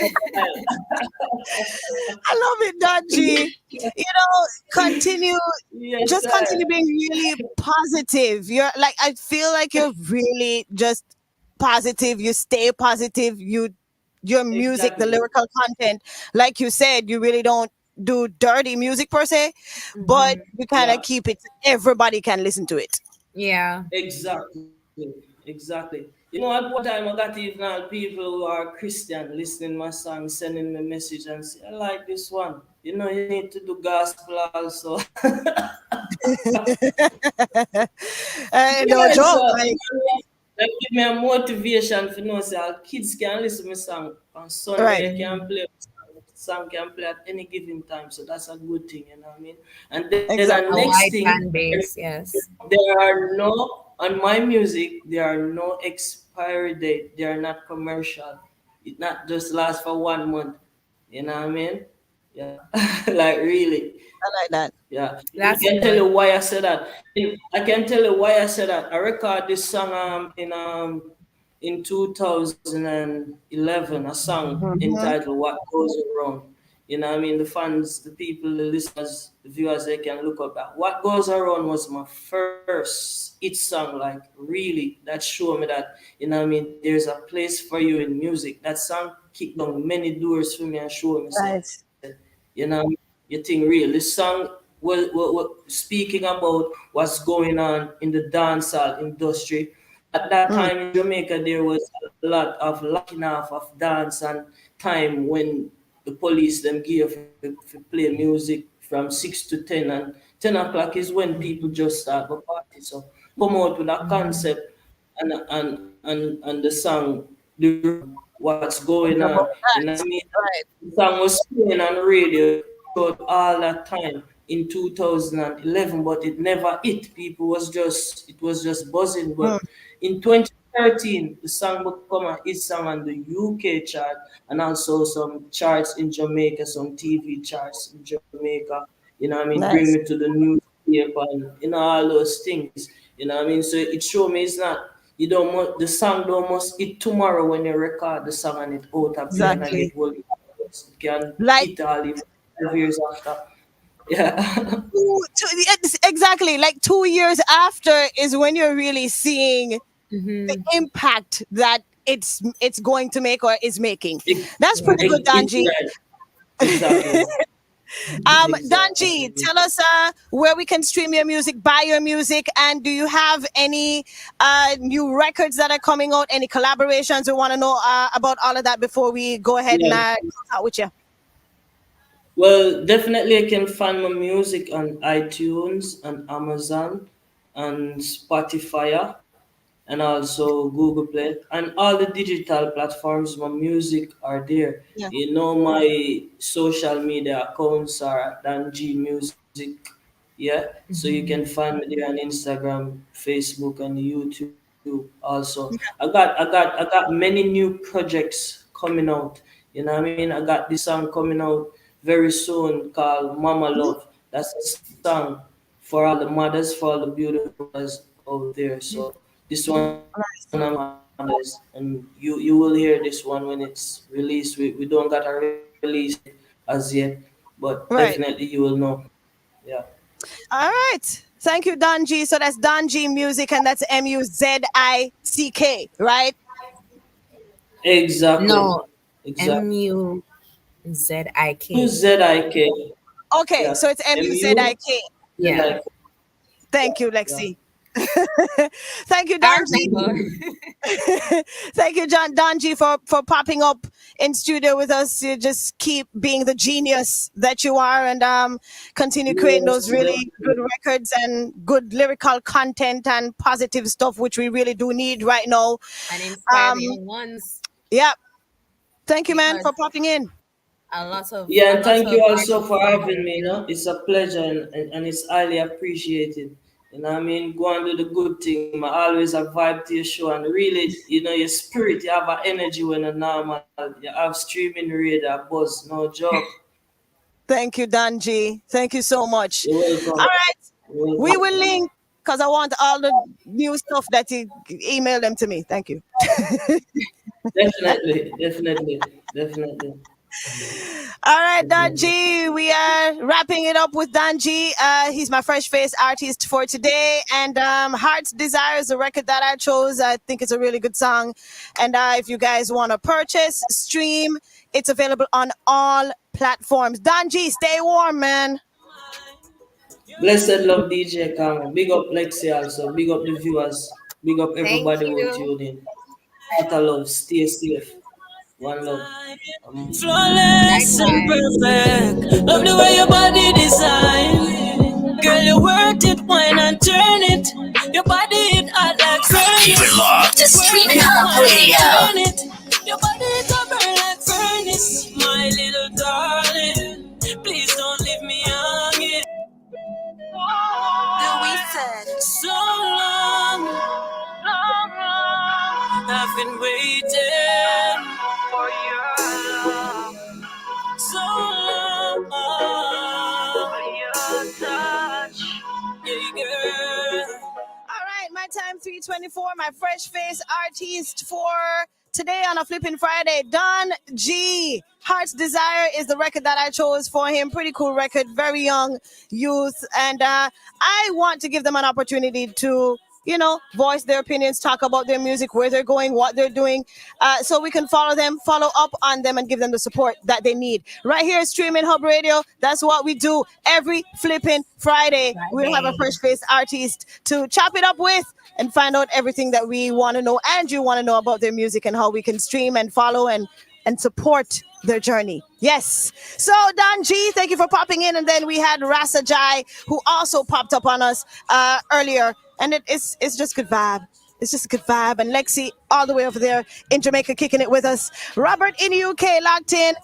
I love it, Donji. Continue. Yes, Just sir. continue being really positive. I feel like you're really just positive. You stay positive. You your music, the lyrical content. Like you said, you really don't do dirty music per se, but you kind of keep it. Everybody can listen to it. Yeah. Exactly. You know, at one time I got even people who are Christian listening my song, sending me a message and say, I like this one. You know, you need to do gospel also. No joke. That give me a motivation for know say our kids can listen to my song on Sunday. Right. They can play song can play at any given time, so that's a good thing, you know what I mean? And then Exactly. the next thing, fan base, yes. there are no on my music. There are no expiry date. They are not commercial. It not just lasts for 1 month. You know what I mean? Yeah, like really. I like that. Yeah, That's I can tell good. you why I said that. I can tell you why I said that. I record this song in 2011, a song entitled "What Goes Around." You know what I mean? The fans, the people, the listeners, the viewers, they can look up that. What Goes Around was my first hit song, like really, that showed me that, you know what I mean, there's a place for you in music. That song kicked down many doors for me and showed me, Right. you know, you think real. This song was speaking about what's going on in the dancehall industry. At that time in Jamaica, there was a lot of locking off of dance and time when the police them give to play music from 6 to 10, and 10 o'clock is when people just start the party. So come out with a concept and the song, what's going on. You know what I mean? Right. The song was playing on radio all that time in 2011, but it never hit. People was just it was just buzzing. But in 2013, the song become a hit song on the UK chart and also some charts in Jamaica, some TV charts in Jamaica. You know what I mean? Bring Nice. me to the newspaper and you know all those things. You know what I mean? So it showed me it's not you don't the song don't must hit tomorrow when you record the song and it out of there and I Exactly. get well. It can Like hit all even 5 years after. Yeah. exactly. Like 2 years after is when you're really seeing the impact that it's going to make or is making. That's pretty good, Danji. Exactly. Danji, tell us where we can stream your music, buy your music, and do you have any new records that are coming out? Any collaborations? We want to know about all of that before we go ahead and talk with you. Well, definitely I can find my music on iTunes and Amazon and Spotify and also Google Play and all the digital platforms. My music are there. Yeah. You know, my social media accounts are Danji Music. Yeah, so you can find me there on Instagram, Facebook, and YouTube. Also, I got many new projects coming out. You know what I mean? I got this song coming out very soon called Mama Love. That's a song for all the mothers, for all the beautiful mothers out there. So this one I'm honest, and you will hear this one when it's released. We don't got a release as yet, but Right. definitely you will know. Yeah. All right. Thank you, Danji. So that's Danji Music, and that's MUZICK, right? Exactly. No, Exactly. MUZIK. UZIK. Okay, Yeah. so it's MUZIK. Yeah. Thank you, Lexi. Thank you, Danji. Thank you, Danji, for popping up in studio with us. You just keep being the genius that you are, and continue creating those really good records and good lyrical content and positive stuff, which we really do need right now. And inspire the young ones. Yeah. Thank you, man, for popping in. A lot of Yeah, a and lot thank you of also for having me. You know, it's a pleasure and it's highly appreciated. You know what I mean? Go and do the good thing. I always have vibe to your show and really, you know, your spirit, you have an energy when you're normal. You have streaming radio, buzz, no joke. Thank you, Danji. Thank you so much. You're welcome. All right. You're welcome. We will link because I want all the new stuff that you email them to me. Thank you. Definitely. All right, Don G. We are wrapping it up with Don G. He's my fresh face artist for today. And Heart's Desire is the record that I chose. I think it's a really good song. And if you guys want to purchase, stream, it's available on all platforms. Don G, stay warm, man. Blessed love, DJ Kharma. Big up Lexi also. Big up the viewers. Big up everybody who tuned in. Utter love. Stay safe. One love. Flawless and perfect. Love the way your body design. Girl, you work it, wine and turn it. Your body it hot like furnace. Keep it locked to Streaminn Radio. Your body it a burn like furnace. My little darling, please don't leave me hanging. Louis said, so long, I've been waiting for your love. So long, for your touch, yeah, girl. All right, my time 3:24. My fresh face artist for today on a Flippin' Friday, Don G. Heart's Desire is the record that I chose for him. Pretty cool record, very young youth. And I want to give them an opportunity to, you know, voice their opinions, talk about their music, where they're going, what they're doing, so we can follow them, follow up on them, and give them the support that they need. Right here, Streaminn HUBB Radio, that's what we do every Flippin' Friday. We'll have a fresh face artist to chop it up with and find out everything that we want to know and you want to know about their music and how we can stream and follow and support their journey. Yes. So Don G, thank you for popping in. And then we had Rasa Jai, who also popped up on us earlier. And it's just good vibe. It's just a good vibe. And Lexi all the way over there in Jamaica kicking it with us. Robert in UK locked in.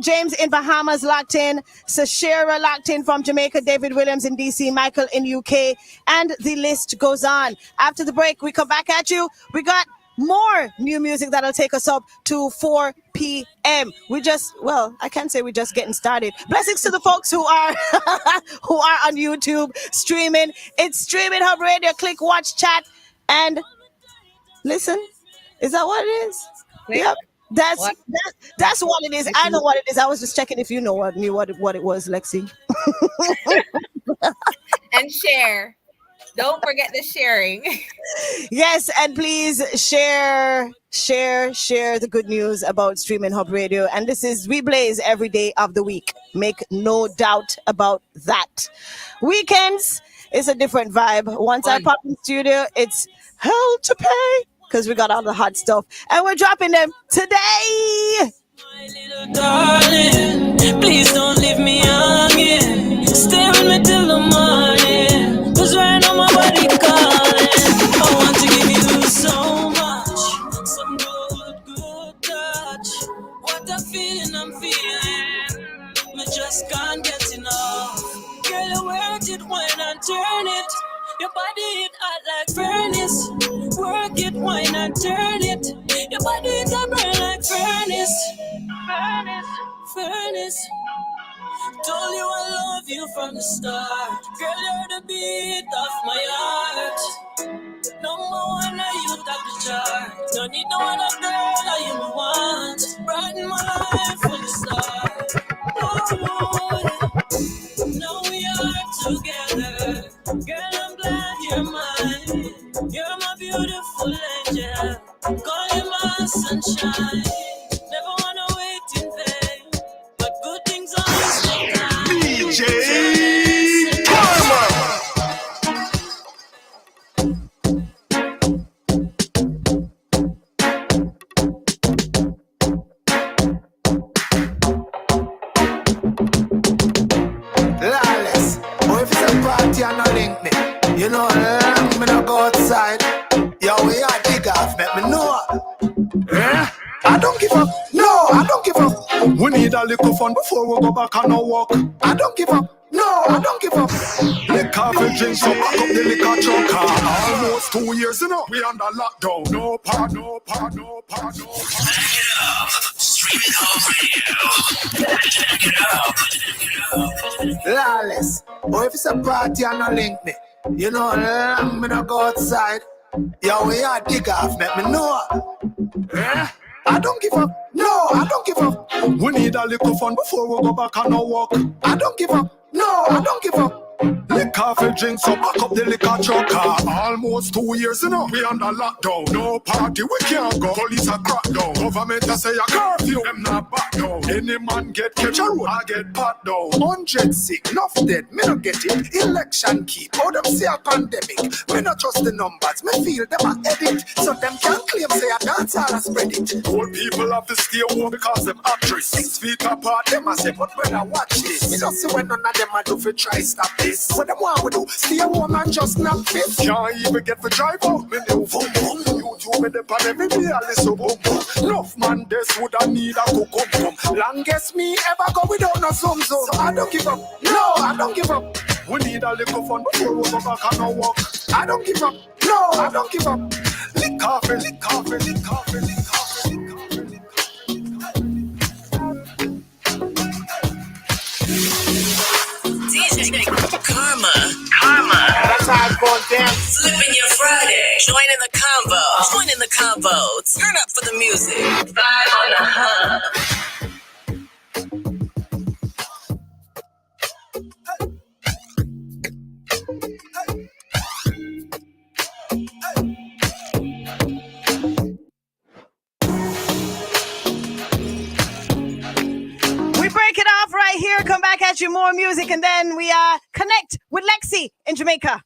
James in Bahamas locked in. Sashira locked in from Jamaica. David Williams in DC. Michael in UK. And the list goes on. After the break, we come back at you. We got more new music that'll take us up to 4 p.m. I can't say we're just getting started. Blessings to the folks who are who are on YouTube streaming. It's Streaminn HUBB Radio. Click, watch, chat, and listen. Is that what it is? Yep. That's what it is. I know what it is. I was just checking if you knew what it was, Lexi. And share. Don't forget the sharing. Yes, and please share the good news about Streaminn HUBB Radio. And this is We Blaze every day of the week. Make no doubt about that. Weekends, it's a different vibe. Once I pop in the studio, it's hell to pay because we got all the hot stuff. And we're dropping them today. My little darling, please don't leave me hanging. Stay with me till the morning. Cause right now my body calling. I want to give you so much. Some good touch. What a feeling I'm feeling. Me just can't get enough. Girl, you work it, wine and turn it. Your body it hot like furnace. Work it, wine and turn it. Your body it a burn like furnace. Furnace. Told you I love you from the start. Girl, you're the beat of my heart. Number one, are you top the chart. Don't need no other girl, are you the one. Brighten my life from the start. Oh, now we are together. Girl, I'm glad you're mine. You're my beautiful angel. Call you my sunshine. Never wanna wait in vain. But good things always take time. DJ Kharma. Lawless. Oh, if it's a party and no link me, you know, me no go outside. Yo, we are dig off, make me know. I don't give up. No, I don't give up. We need a little fun before we go back on our walk. I don't give up. No, I don't give up. Liquor for drink, so back up the liquor truck. Almost 2 years, you know, we under lockdown. No part. Check it out. Streaminn HUBB Radio. Check it out. Lawless. Oh, if it's a party and no link me, you know, me no go outside. Yo, we are dig off, make me know. I don't give up. No, I don't give up. We need a little fun before we go back on our walk. I don't give up. No, I don't give up. Lick off a drink, so back up the liquor truck. Almost 2 years, we under lockdown. No party, we can't go. Police are crack down. Government a say a curfew, them not back down. Any man get catch a road, I get pat down. 100 sick, enough dead, me no get it. Election keep, how them say a pandemic. Me not trust the numbers, me feel them a edit. So them can't claim say a dance all a spread it. Old people have to stay home because them actress. 6 feet apart, them a say, but when I watch this, me not see when none of them a do fi try stop this. What them want we do? Stay home and just not fit. Can't even get for drive out. Me do boom boom. YouTube me them on every day. I listen boom boom. Enough man this woulda need a cucumber. Longest me ever go without no zoom zoom. So I don't give up. No, I don't give up. We need a little fun before we go back on our walk. I don't give up. No, I don't give up. Lick off it, lick off it, lick off it, lick off it, lick off it. DJ Kharma. That's how it's going down. Flippin' your Friday. Join in the combo. Join in the combo. Turn up for the music. Vibe on the hub. Break it off right here. Come back at you more music, and then we connect with Lexi in Jamaica.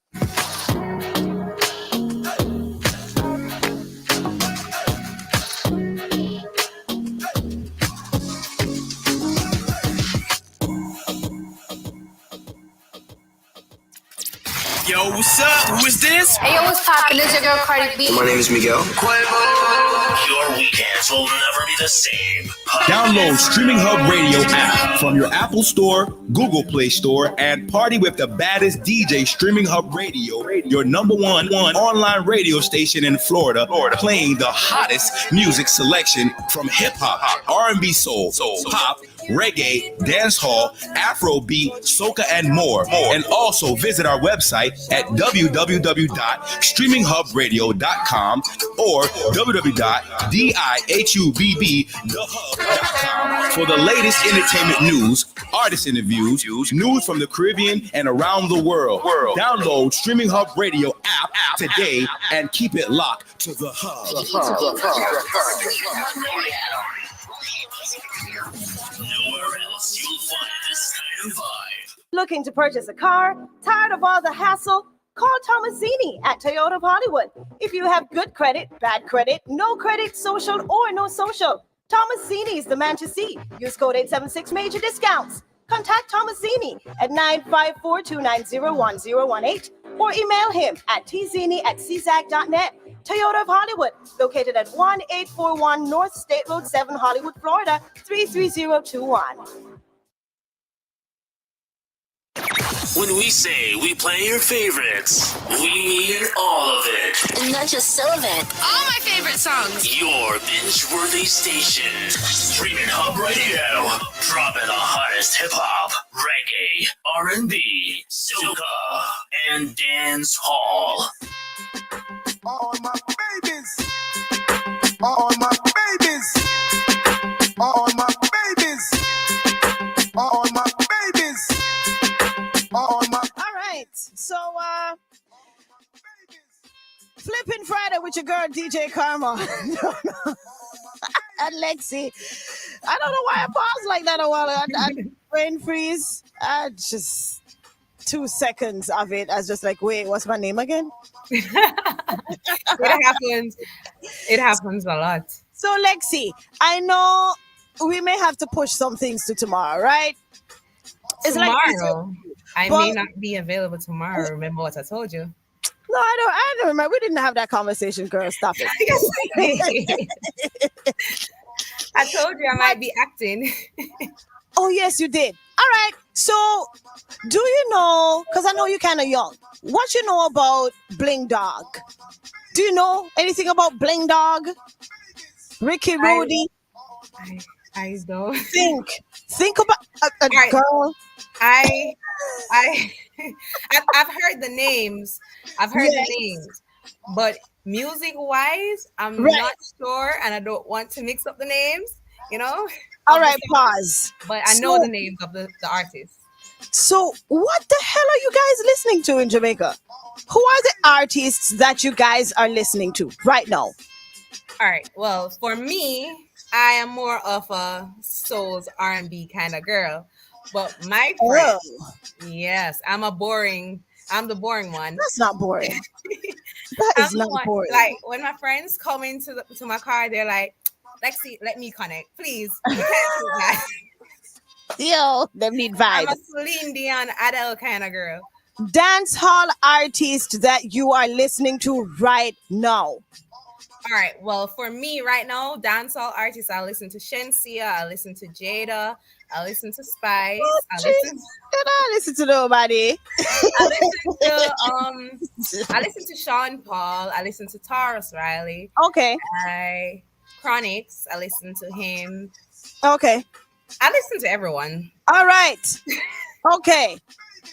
Yo, what's up? Who is this? Hey, yo, what's poppin'? This your girl Cardi B. My name is Miguel. Your weekends will never be the same. Download Streaming Hub Radio app from your Apple Store, Google Play Store, and party with the baddest DJ. Streaming Hub Radio, your number one online radio station in Florida, playing the hottest music selection from hip hop, R&B, soul, pop, reggae, dancehall, Afrobeat, soca, and more. And also visit our website at www.streaminghubradio.com or www.dihubbthehub.com for the latest entertainment news, artist interviews, news from the Caribbean and around the world. Download Streaming Hub Radio app today and keep it locked to the hub. Nowhere else you'll find this kind of vibe. Looking to purchase a car? Tired of all the hassle? Call Thomasini at Toyota of Hollywood. If you have good credit, bad credit, no credit, social, or no social, Thomasini is the man to see. Use code 876 major discounts. Contact Thomasini at 954-290-1018 or email him at tzini@czag.net. Toyota of Hollywood, located at 1841 North State Road 7, Hollywood, Florida, 33021. When we say we play your favorites, we mean all of it. And not just some of it. All my favorite songs. Your binge-worthy station. Streaming Hub Radio. Dropping the hottest hip-hop, reggae, R&B, soca, and dance hall. All my babies. All my babies. All my babies. All my babies. All right. So, Flippin' Friday with your girl, DJ Kharma. And Lexi. I don't know why I paused like that a while ago. I brain freeze. Just 2 seconds of it. I was just like, wait, what's my name again? It happens a lot. So, Lexi, I know we may have to push some things to tomorrow, right? It's tomorrow. I may not be available tomorrow. Remember what I told you? No, I don't remember. We didn't have that conversation, girl. Stop it. I told you I might be acting. Oh, yes, you did. All right. So, do you know, because I know you're kind of young, what you know about Bling Dog? Do you know anything about Bling Dog? Ricky Rudy? I don't. Think about a girl. I've heard the names. The names. but music-wise, I'm not sure, and I don't want to mix up the names. You know. All right, pause. But I know the names of the artists. So, what the hell are you guys listening to in Jamaica? Who are the artists that you guys are listening to right now? All right. Well, for me, I am more of a soul's R&B kind of girl. But my friend, yes, I'm the boring one. That's not boring. That is not boring. Like when my friends come into my car, they're like, Lexi, let me connect, please. You can't do that. Yo, they need vibe. I'm a Celine Dion, Adele kind of girl. Dance hall artist that you are listening to right now. All right. Well, for me right now, dancehall artists, I listen to Shensia, I listen to Jada, I listen to Spice. I listen to nobody. I listen to Sean Paul. I listen to Taurus Riley. Okay. Chronix. I listen to him. Okay. I listen to everyone. All right. Okay.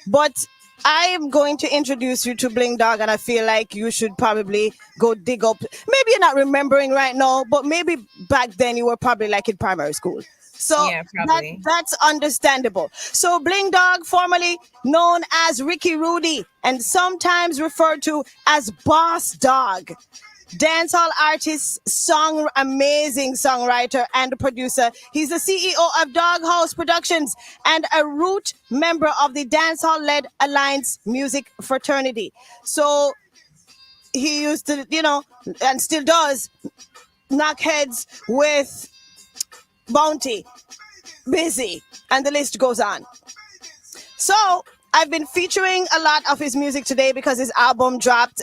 But I am going to introduce you to Bling Dog, and I feel like you should probably go dig up. Maybe you're not remembering right now, but maybe back then you were probably like in primary school. So yeah, probably. That's understandable. So Bling Dog, formerly known as Ricky Rudy, and sometimes referred to as Boss Dog. Dancehall artist, amazing songwriter and producer. He's the CEO of Doghouse Productions and a root member of the dancehall-led Alliance Music Fraternity. So he used to, and still does, knock heads with Bounty, Busy, and the list goes on. So I've been featuring a lot of his music today because his album dropped.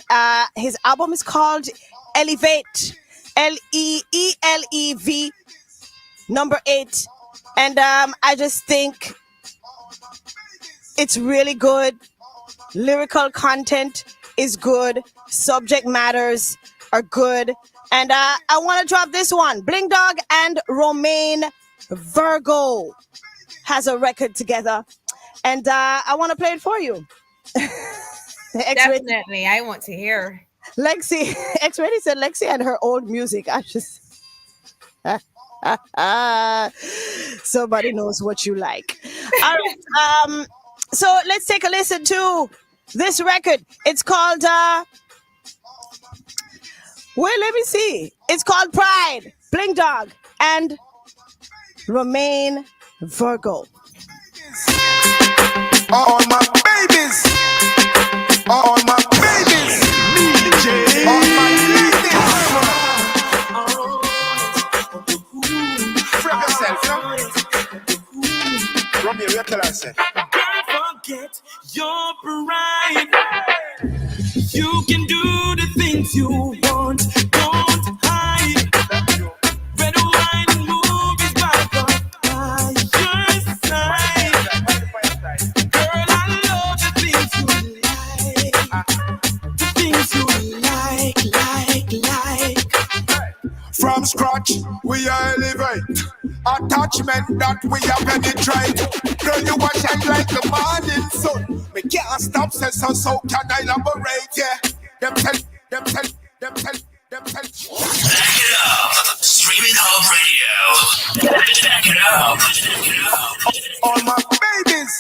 His album is called Elevate, Leelev, number 8. And I just think it's really good. Lyrical content is good. Subject matters are good. And I want to drop this one. Bling Dog and Romaine Virgo has a record together. And I want to play it for you. Definitely. I want to hear. Lexi, X-Ready said Lexi and her old music. I just... Somebody knows what you like. All right. So let's take a listen to this record. It's called... let me see. It's called Pride, Bling Dog, and Romaine Virgo. All my babies. All my babies. All my ladies. Free yourself, Romeo, you tell us. Don't forget your pride. You can do the things you want. Don't hide. Red, wine, and movies by your side. Girl, I love the things you like. The things you like. From scratch, we elevate. Attachment that we are penetrate. Girl, you are shine like the morning sun. We can't stop, so can I elaborate, yeah. Them tell. Back it up. Streaminn Hub Radio. Back it up. All my babies.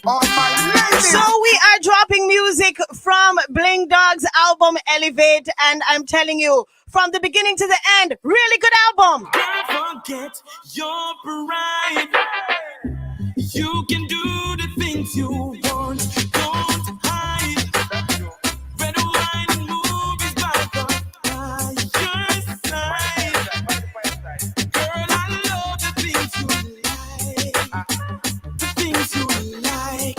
All my ladies. So we are dropping music from Bling Dog's album Elevate, and I'm telling you, from the beginning to the end, really good album. Don't forget your pride. You can do the things you want. Don't hide. Red, wine, and movies by your side. Girl, I love the things you like. The things you like.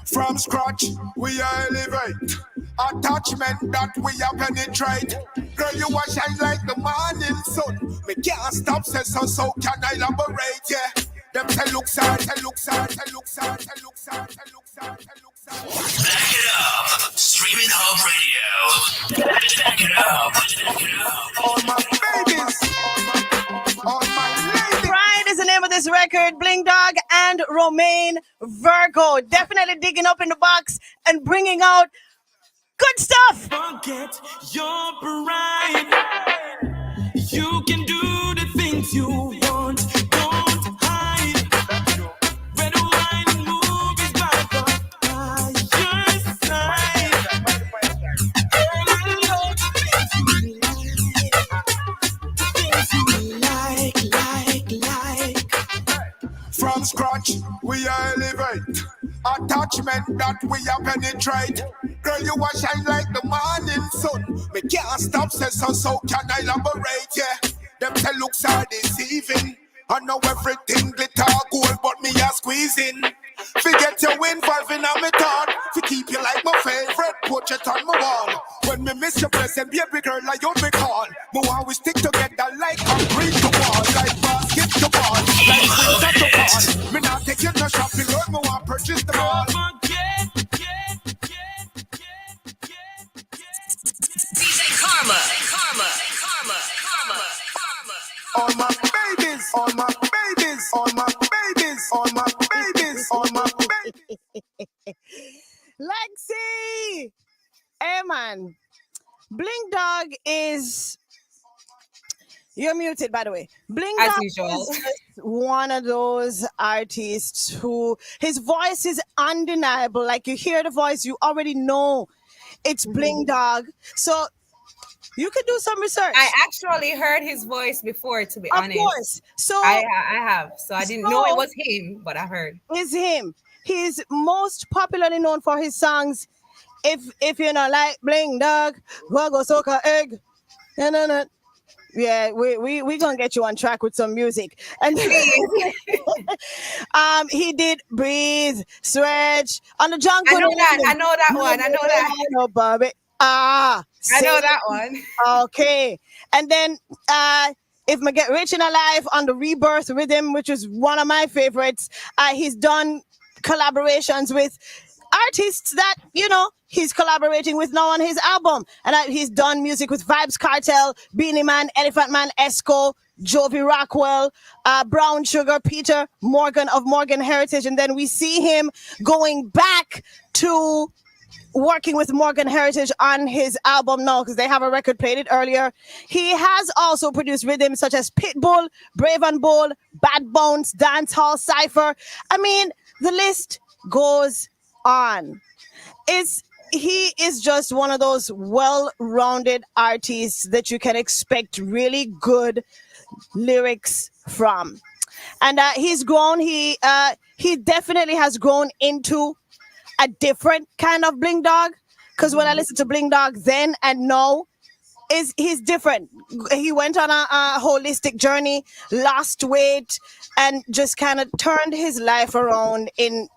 From scratch, we elevate. Attachment that we are penetrate. Girl, you are shine like the morning sun. We can't stop, so can I elaborate, yeah. Them tell looks out. Back it up. Streaminn Hub Radio. Back it up. All my babies. All my ladies. Pride is the name of this record. Bling Dog and Romaine Virgo. Definitely digging up in the box and bringing out good stuff. Forget your pride. You can do the things you want. Don't hide. Red, wine, and movies by your side. Girl, I love the things you like. From scratch, we elevate. Attachment that we penetrate. Girl, you a shine like the morning sun. Me can't stop, so can I elaborate, yeah. Them say looks are deceiving. I know everything glitter gold, but me a squeezing. Forget your involving on me thought. To keep you like my favorite portrait on my wall. When me miss your present, baby girl, like you me call. Me want we stick together like concrete to wall. Like basketball, like winter to fall. Me not take you to shopping, Lord, me want purchase the mall. DJ Kharma. All my babies, all my babies, all my babies, all my babies, all my babies. Lexi! Hey, man. Bling Dog is... You're muted, by the way. Bling As Dog usual. is just one of those artists who... His voice is undeniable. Like, you hear the voice, you already know it's Bling Dog. So... You could do some research. I actually heard his voice before, to be honest. Of course. So I have. So I didn't know it was him, but I heard. It's him. He's most popularly known for his songs. If you know, like Bling Dog, Wago Soka Egg. No. Yeah, we gonna get you on track with some music. And he did Breathe, Stretch on the Jungle. I know that one. No, Bobby. I know that one. Okay. And then if I Get Rich in a Life on the Rebirth Rhythm, which is one of my favorites, he's done collaborations with artists that, you know, he's collaborating with now on his album. And he's done music with Vibes Cartel, Beanie Man, Elephant Man, Esco, Jovi Rockwell, Brown Sugar, Peter Morgan of Morgan Heritage. And then we see him going back to working with Morgan Heritage on his album now because they have a record, played it earlier. He has also produced rhythms such as Pitbull, Brave and Bold, Bad Bones, Dancehall Cypher. I mean, the list goes on. He is just one of those well-rounded artists that you can expect really good lyrics from. And he's grown. He definitely has grown into a different kind of Bling Dog, because when I listen to Bling Dog then and now, he's different. He went on a holistic journey, lost weight, and just kind of turned his life around in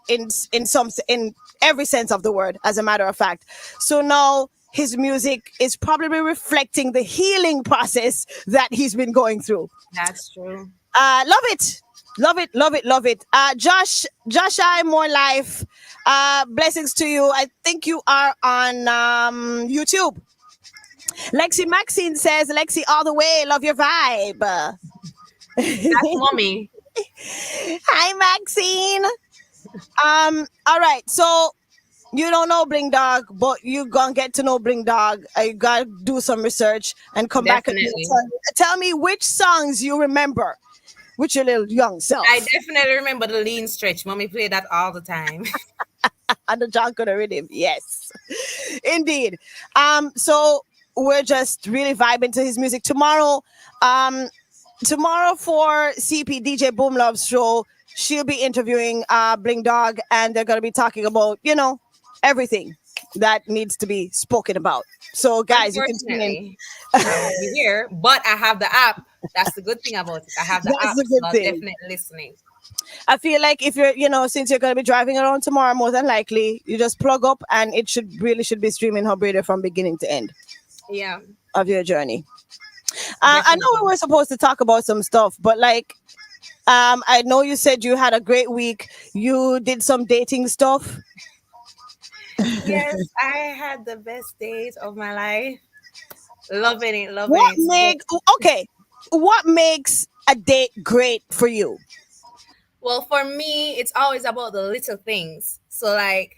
every sense of the word, as a matter of fact. So now his music is probably reflecting the healing process that he's been going through. That's true. Love it. Love it. Josh, I More Life. Blessings to you. I think you are on YouTube. Lexi Maxine says, Lexi all the way. Love your vibe. That's mommy. Hi, Maxine. All right. So you don't know Bling Dog, but you gonna get to know Bling Dog. You gotta do some research and come back and tell me which songs you remember with your little young self. I definitely remember the Lean Stretch. Mommy played that all the time. And the Jungle Rhythm, yes, indeed. So we're just really vibing to his music tomorrow. Tomorrow for CP DJ Boom Love's show, she'll be interviewing Bling Dog, and they're gonna be talking about, you know, everything that needs to be spoken about. So guys, you can tune in. I won't be here, but I have the app. That's the good thing about it. I have the app. So I'm definitely listening. I feel like if you're, you know, since you're going to be driving around tomorrow, more than likely, you just plug up and it should be Streaminn HUBB Radio from beginning to end. Yeah. Of your journey. I know we were supposed to talk about some stuff, but like, I know you said you had a great week. You did some dating stuff. Yes, I had the best days of my life. Loving it. What makes a date great for you? Well, for me, it's always about the little things. So, like,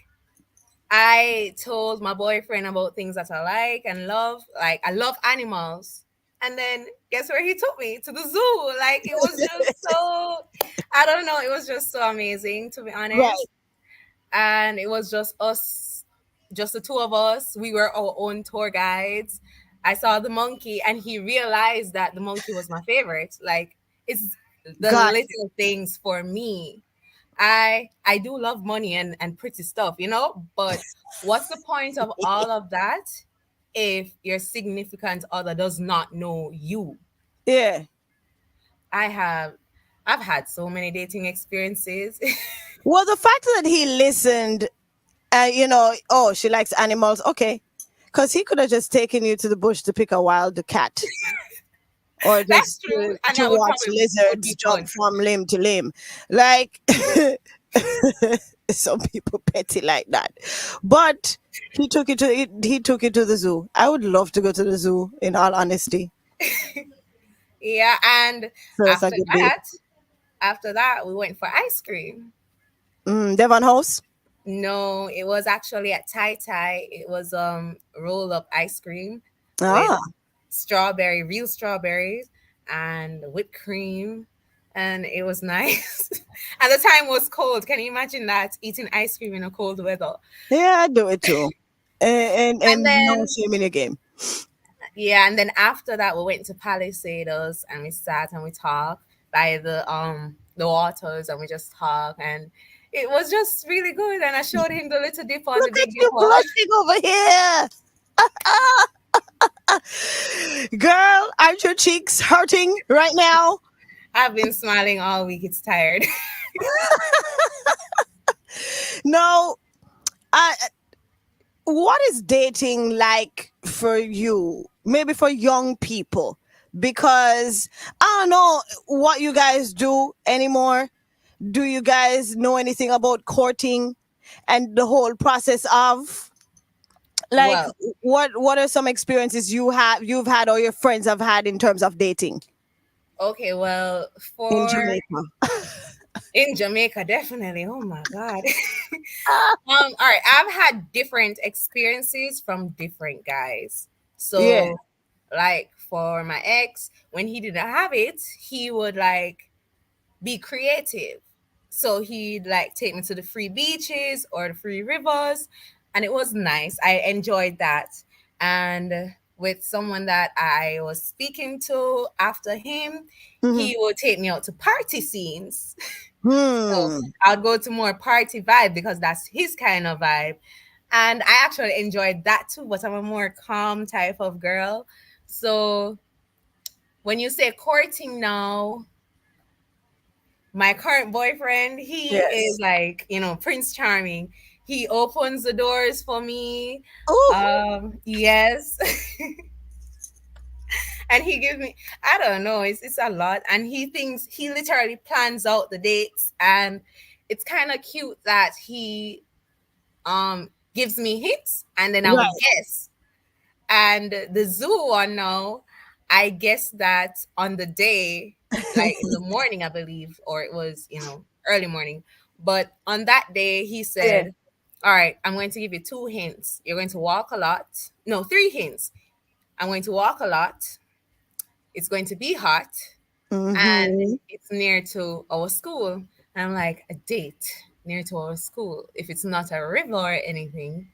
I told my boyfriend about things that I like and love. Like, I love animals. And then guess where he took me? To the zoo. Like, it was just so, I don't know, it was just so amazing, to be honest. Right. And it was just us, just the two of us. We were our own tour guides. I saw the monkey, and he realized that the monkey was my favorite. Like, it's the little things for me. I do love money and pretty stuff, you know, but what's the point of all of that if your significant other does not know you? Yeah. I've had so many dating experiences. Well, the fact that he listened, you know, oh, she likes animals. Okay. Because he could have just taken you to the bush to pick a wild cat. Or just to watch lizards jump from limb to limb. Like, some people petty like that. But he took you to the zoo. I would love to go to the zoo, in all honesty. Yeah, and So after that, we went for ice cream. Devon House? No, it was actually at Tai Tai. It was roll up ice cream Ah. with real strawberries and whipped cream, and it was nice. And the time was cold. Can you imagine that, eating ice cream in a cold weather? Yeah, I do it too. And then, no shame in the game. Yeah, and then after that, we went to Palisados and we sat and we talked by the waters, and we just talked, and it was just really good. And I showed him the little dip on the big dip. Blushing over here. Girl, aren't your cheeks hurting right now? I've been smiling all week. It's tired. No, what is dating like for you? Maybe for young people, because I don't know what you guys do anymore. Do you guys know anything about courting and the whole process of, like, what are some experiences you've had or your friends have had in terms of dating? Okay, well, in Jamaica. In Jamaica, definitely. Oh my God. All right. I've had different experiences from different guys. So, like, for my ex, when he didn't have it, he would like be creative. So he'd like take me to the free beaches or the free rivers, and it was nice. I enjoyed that. And with someone that I was speaking to after him, he would take me out to party scenes. So I'll go to more party vibe because that's his kind of vibe. And I actually enjoyed that too, but I'm a more calm type of girl. So when you say courting now, my current boyfriend, he is like, you know, Prince Charming. He opens the doors for me. Yes. And he gives me, I don't know, it's a lot. And he literally plans out the dates. And it's kind of cute that he gives me hints and then I would guess. And the zoo one now, I guess that on the day, like in the morning, I believe, or it was, you know, early morning. But on that day, he said, all right, I'm going to give you 2 hints. You're going to walk a lot. No, 3 hints. I'm going to walk a lot. It's going to be hot. And it's near to our school. And I'm like, a date near to our school. If it's not a river or anything,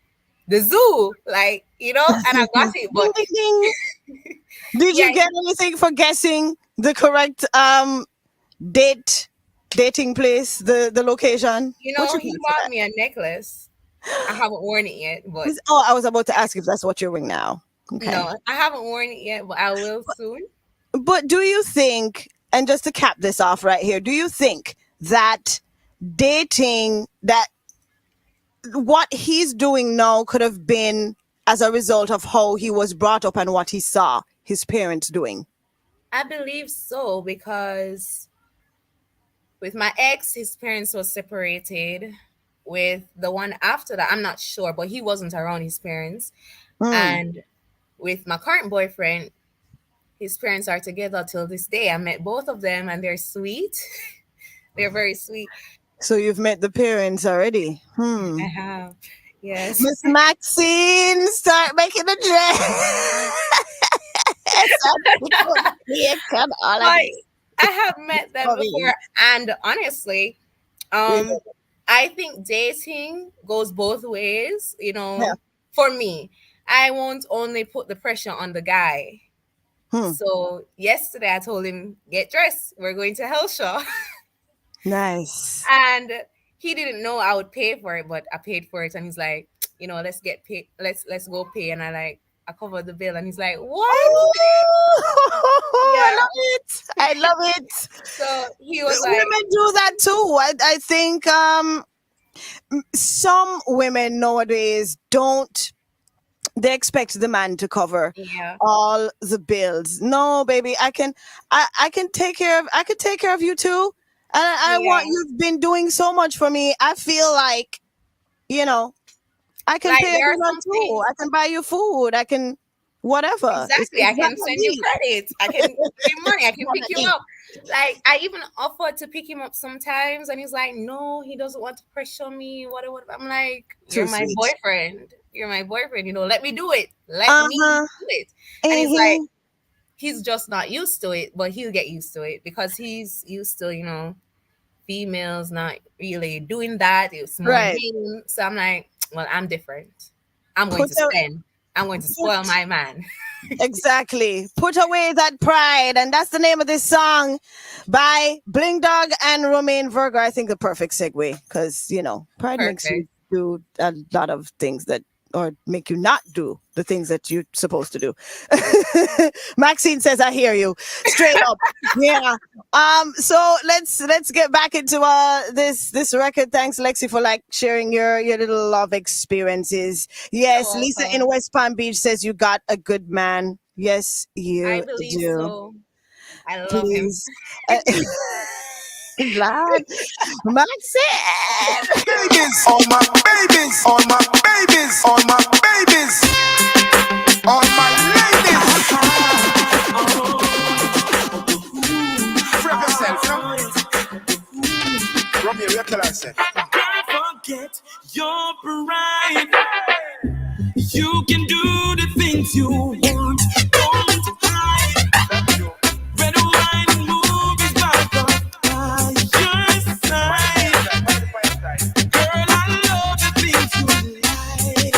the zoo, like, you know, and I got it. But did you get anything for guessing the correct dating place, the location? You know, he bought me a necklace. I haven't worn it yet, but I was about to ask if that's what you're wearing now. Okay. No, I haven't worn it yet, but I will soon. But do you think, and just to cap this off right here, do you think that dating, that what he's doing now could have been as a result of how he was brought up and what he saw his parents doing? I believe so, because with my ex, his parents were separated. With the one after that, I'm not sure, but he wasn't around his parents. And with my current boyfriend, his parents are together till this day. I met both of them and they're sweet. They're very sweet. So you've met the parents already? I have. Yes. Miss Maxine, start making the dress. I have met them before, and honestly, I think dating goes both ways. You know, for me, I won't only put the pressure on the guy. So yesterday I told him, get dressed. We're going to Hellshaw. Nice. And he didn't know I would pay for it, but I paid for it. And he's like, you know, let's get paid. Let's go pay. And I covered the bill. And he's like, what? I love it. I love it. So he was like, women do that too. I think some women nowadays don't. They expect the man to cover all the bills. No, baby, I can take care of you too. And I want, you've been doing so much for me. I feel like, you know, I can pay you too. I can buy you food. I can whatever. Exactly. I can send you credit. I can give you money. I can pick you up. Like, I even offered to pick him up sometimes, and he's like, no, he doesn't want to pressure me. Whatever. I'm like, you're my boyfriend. You're my boyfriend. You know, let me do it. Let me do it. And he's like, he's just not used to it, but he'll get used to it because he's used to, you know, females not really doing that. It's more him. So I'm like, well, I'm different. I'm going to spend. I'm going to spoil my man. Exactly. Put away that pride. And that's the name of this song by Bling Dog and Romaine Virgo. I think the perfect segue because, you know, pride makes you do a lot of things that, or make you not do the things that you're supposed to do. Maxine says, I hear you. Straight up. Yeah. So let's get back into this record. Thanks, Lexi, for sharing your little love experiences. Yes, Lisa in West Palm Beach says you got a good man. Yes, you I believe do. so. I love him. Glad. Maxine. Babies, all my babies, all my babies, all my babies, all my ladies. Free yourself, no? Romeo, what can I say? Don't forget your pride. You can do the things you want. Don't hide. Red, wine, and movies by your side. Girl, I love the things you like.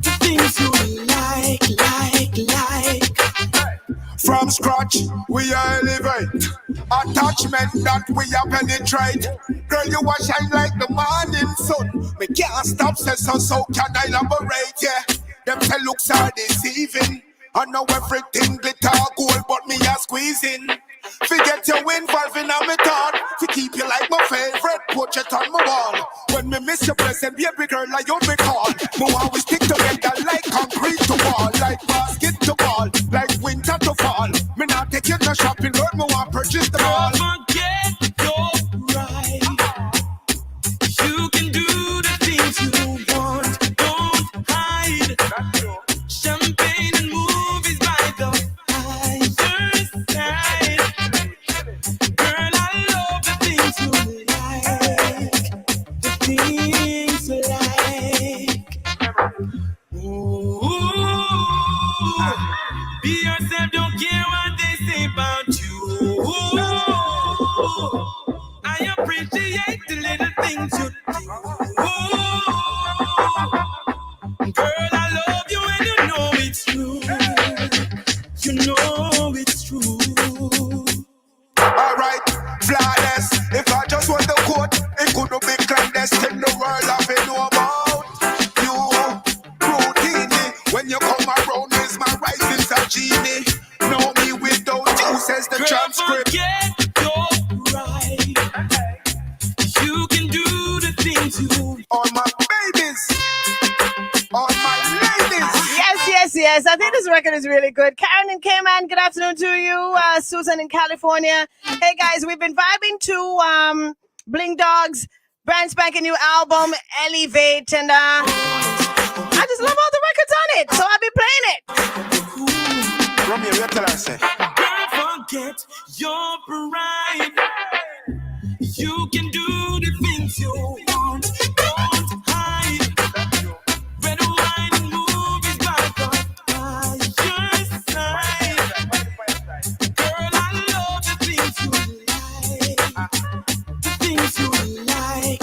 The things you like. From scratch, we elevate. Attachment that we penetrate. Girl, you are shine like the morning sun. Me can't stop, so can I elaborate, yeah. Them say looks are deceiving. I know everything glitter gold, but me a squeezing. Forget you involving on me thought. To keep you like my favorite portrait on my wall. When me miss your present, baby girl, like you me call. Me always stick together like concrete to wall. Like basket to ball, like winter to fall. Me not take you to shopping road, me want purchase the ball. Don't forget your pride. You can do the things you want. Don't hide. Champagne and movies by the fire's side. Girl, I love the things you like. The things you like. Ooh. Be yourself, don't care what they say about you. I appreciate the little things you do. Girl, I love you and you know it's true. You know it's true. Alright, flawless. If I just want the quote, it couldn't be clandestine. The world have to know about you. Routine. When you come around, is my rice is a genie. Know me without you, says the transcript. Forget your pride. You can do the things you. All my babies, all my ladies. Yes. I think this record is really good. Karen and K-Man, good afternoon to you. Susan in California. Hey guys, we've been vibing to Bling Dog's brand spanking new album, Elevate, and I just love all the records on it, so I'll be playing it. Romeo, what can I say? Don't forget your pride. You can do the things you want. Don't hide. Red wine and movies by your side. Girl, I love the things you like. The things you like.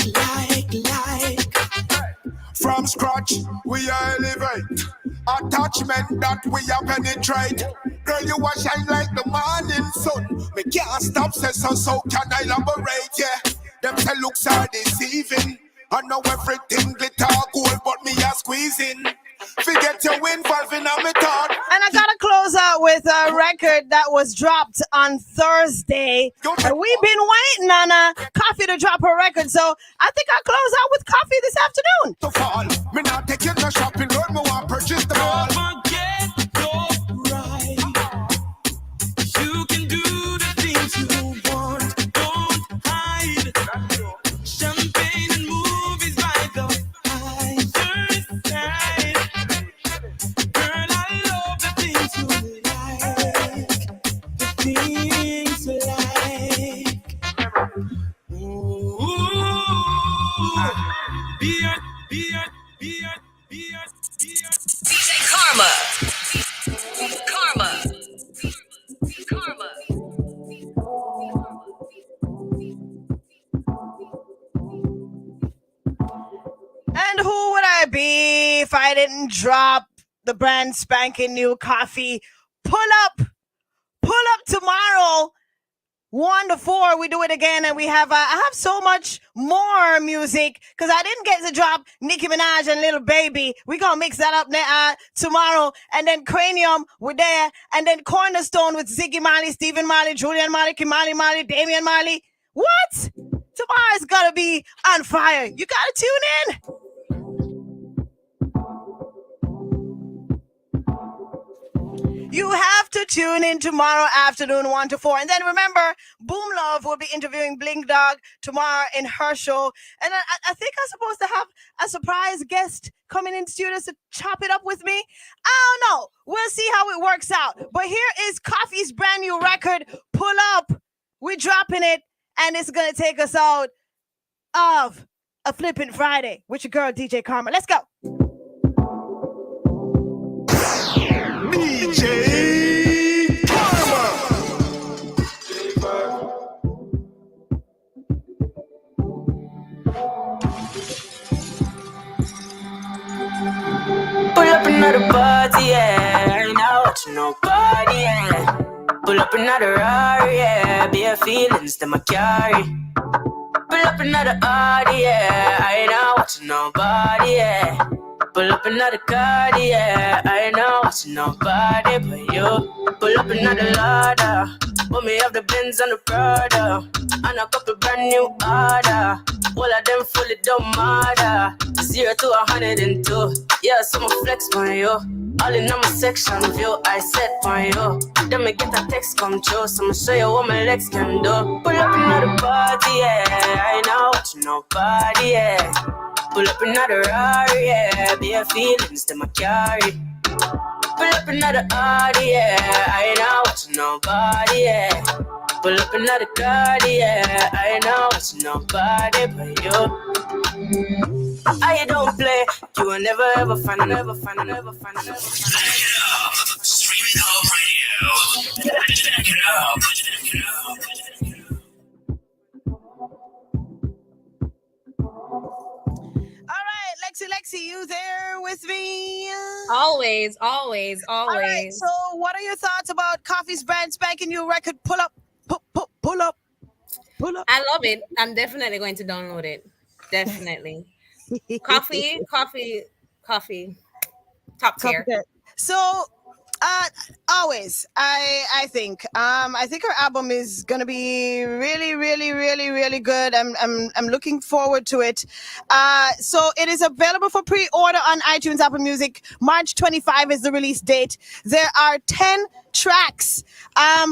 From scratch, we elevate. Attachment that we penetrate. Girl, you are shine like the morning sun. Me can't stop, say so can I elaborate, yeah. Them say looks are deceiving. I know everything glitter gold, but me a squeezing. Forget your involving on me thought. And I gotta close out with a record that was dropped on Thursday. And we've been waiting on Coffee to drop her record, so I think I'll close out with Coffee this afternoon. To fall, me not take you no shopping, Lord, me want purchase the all. Forget your right. You can do the things you want. Don't hide. Champagne and movies by the side. Girl, I love the things you like. The things you like. Ooh. DJ Kharma. And who would I be if I didn't drop the brand spanking new Coffee? Pull up tomorrow. 1 to 4, we do it again, and we have I have so much more music because I didn't get to drop Nicki Minaj and Little Baby. We gonna mix that up tomorrow, and then Cranium, we're there, and then Cornerstone with Ziggy Marley, Stephen Marley, Julian Marley, Kimali Marley, Damian Marley. What? Tomorrow's gonna be on fire. You gotta tune in. You have to tune in tomorrow afternoon, 1 to 4. And then remember, Boom Love will be interviewing Blink Dog tomorrow in her show. And I think I'm supposed to have a surprise guest coming in studios to chop it up with me. I don't know. We'll see how it works out. But here is Coffee's brand new record, Pull Up. We're dropping it, and it's going to take us out of a Flippin' Friday with your girl, DJ Kharma. Let's go. DJ Kharma. Pull up another party, yeah. I ain't out watching nobody, yeah. Pull up another Rari, yeah. Bare feelings that I carry. Pull up another Audi, yeah. I ain't out watching nobody, yeah. Pull up another card, yeah. I ain't out watching nobody but you. Pull up another ladder. Put me up the Benz and the Prada. And a couple brand new order. All of them fully don't matter. 0 to 102. Yeah, so I'ma flex on you. All in on my section view, I set on you. Then me get a text come true, so I'ma show you what my legs can do. Pull up another party, yeah. I ain't out watching nobody, yeah. Pull up another Rari, yeah. Bare feelings that I carry. Pull up another Audi, yeah. I ain't out watching nobody, yeah. Pull up another card, yeah. I ain't out watching nobody but you. I don't play. You will never ever find. Streaming Hub Radio. Check it out. Lexi, you there with me? Always. All right, so what are your thoughts about Coffee's brand spanking new record, Pull Up? Pull Up. I love it. I'm definitely going to download it. Definitely. Coffee. Top tier. So, always, I think her album is gonna be really good. I'm looking forward to it. So it is available for pre-order on iTunes, Apple Music. March 25 is the release date. There are 10 tracks.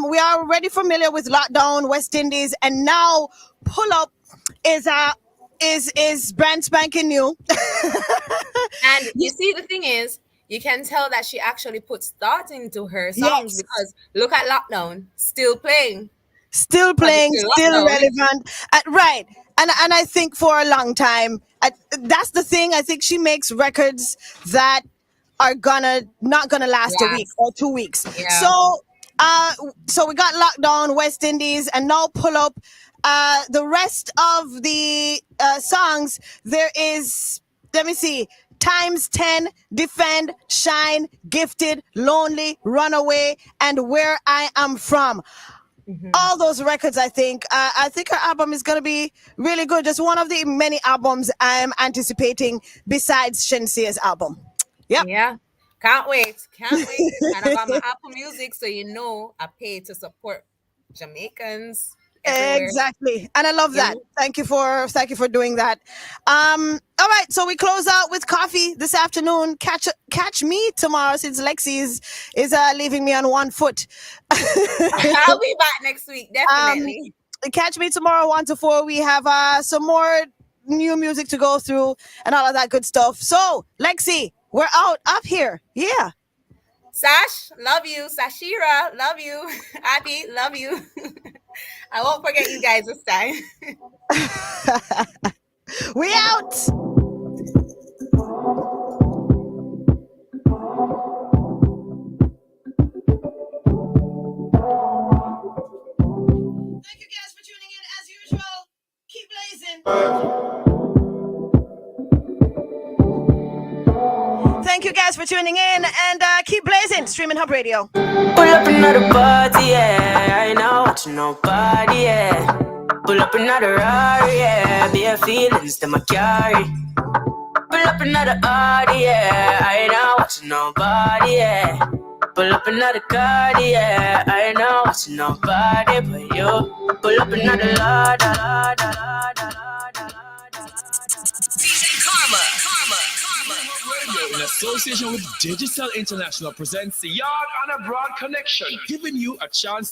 We are already familiar with Lockdown, West Indies, and now Pull Up is brand spanking new. And you see, the thing is, you can tell that she actually puts thought into her songs, because look at Lockdown, still playing. still playing, still relevant. Right. And I think for a long time, that's the thing. I think she makes records that are not gonna last a week or 2 weeks. Yeah. So we got Lockdown, West Indies, and now Pull Up. The rest of the songs, there is, let me see, Times 10, Defend, Shine, Gifted, Lonely, Runaway, and Where I Am From. All those records, I think her album is going to be really good. Just one of the many albums I'm anticipating besides Shensea's album. Yep. Yeah. Can't wait. And I got my Apple Music, so you know I pay to support Jamaicans everywhere. Exactly. And I love that. Thank you for doing that. All right, so we close out with coffee this afternoon. Catch me tomorrow since Lexi is leaving me on one foot. I'll be back next week, definitely. Catch me tomorrow 1 to 4. We have some more new music to go through and all of that good stuff. So, Lexi, we're out up here. Yeah. Sash, love you. Sashira, love you. Abby, love you. I won't forget you guys this time. We out. Thank you guys for tuning in as usual. Keep blazing. Thank you guys for tuning in and keep blazing. Streaminn HUBB Radio. Pull up another party, yeah. I ain't not watching nobody, yeah. Pull up another Rari, yeah. Bare feelings that I carry. Pull up another party, yeah. I ain't not watching nobody, yeah. Pull up another card, yeah. I ain't not watching nobody but you. Pull up another Lada. Radio in association with Digital International presents the Yard on a Broad Connection, giving you a chance to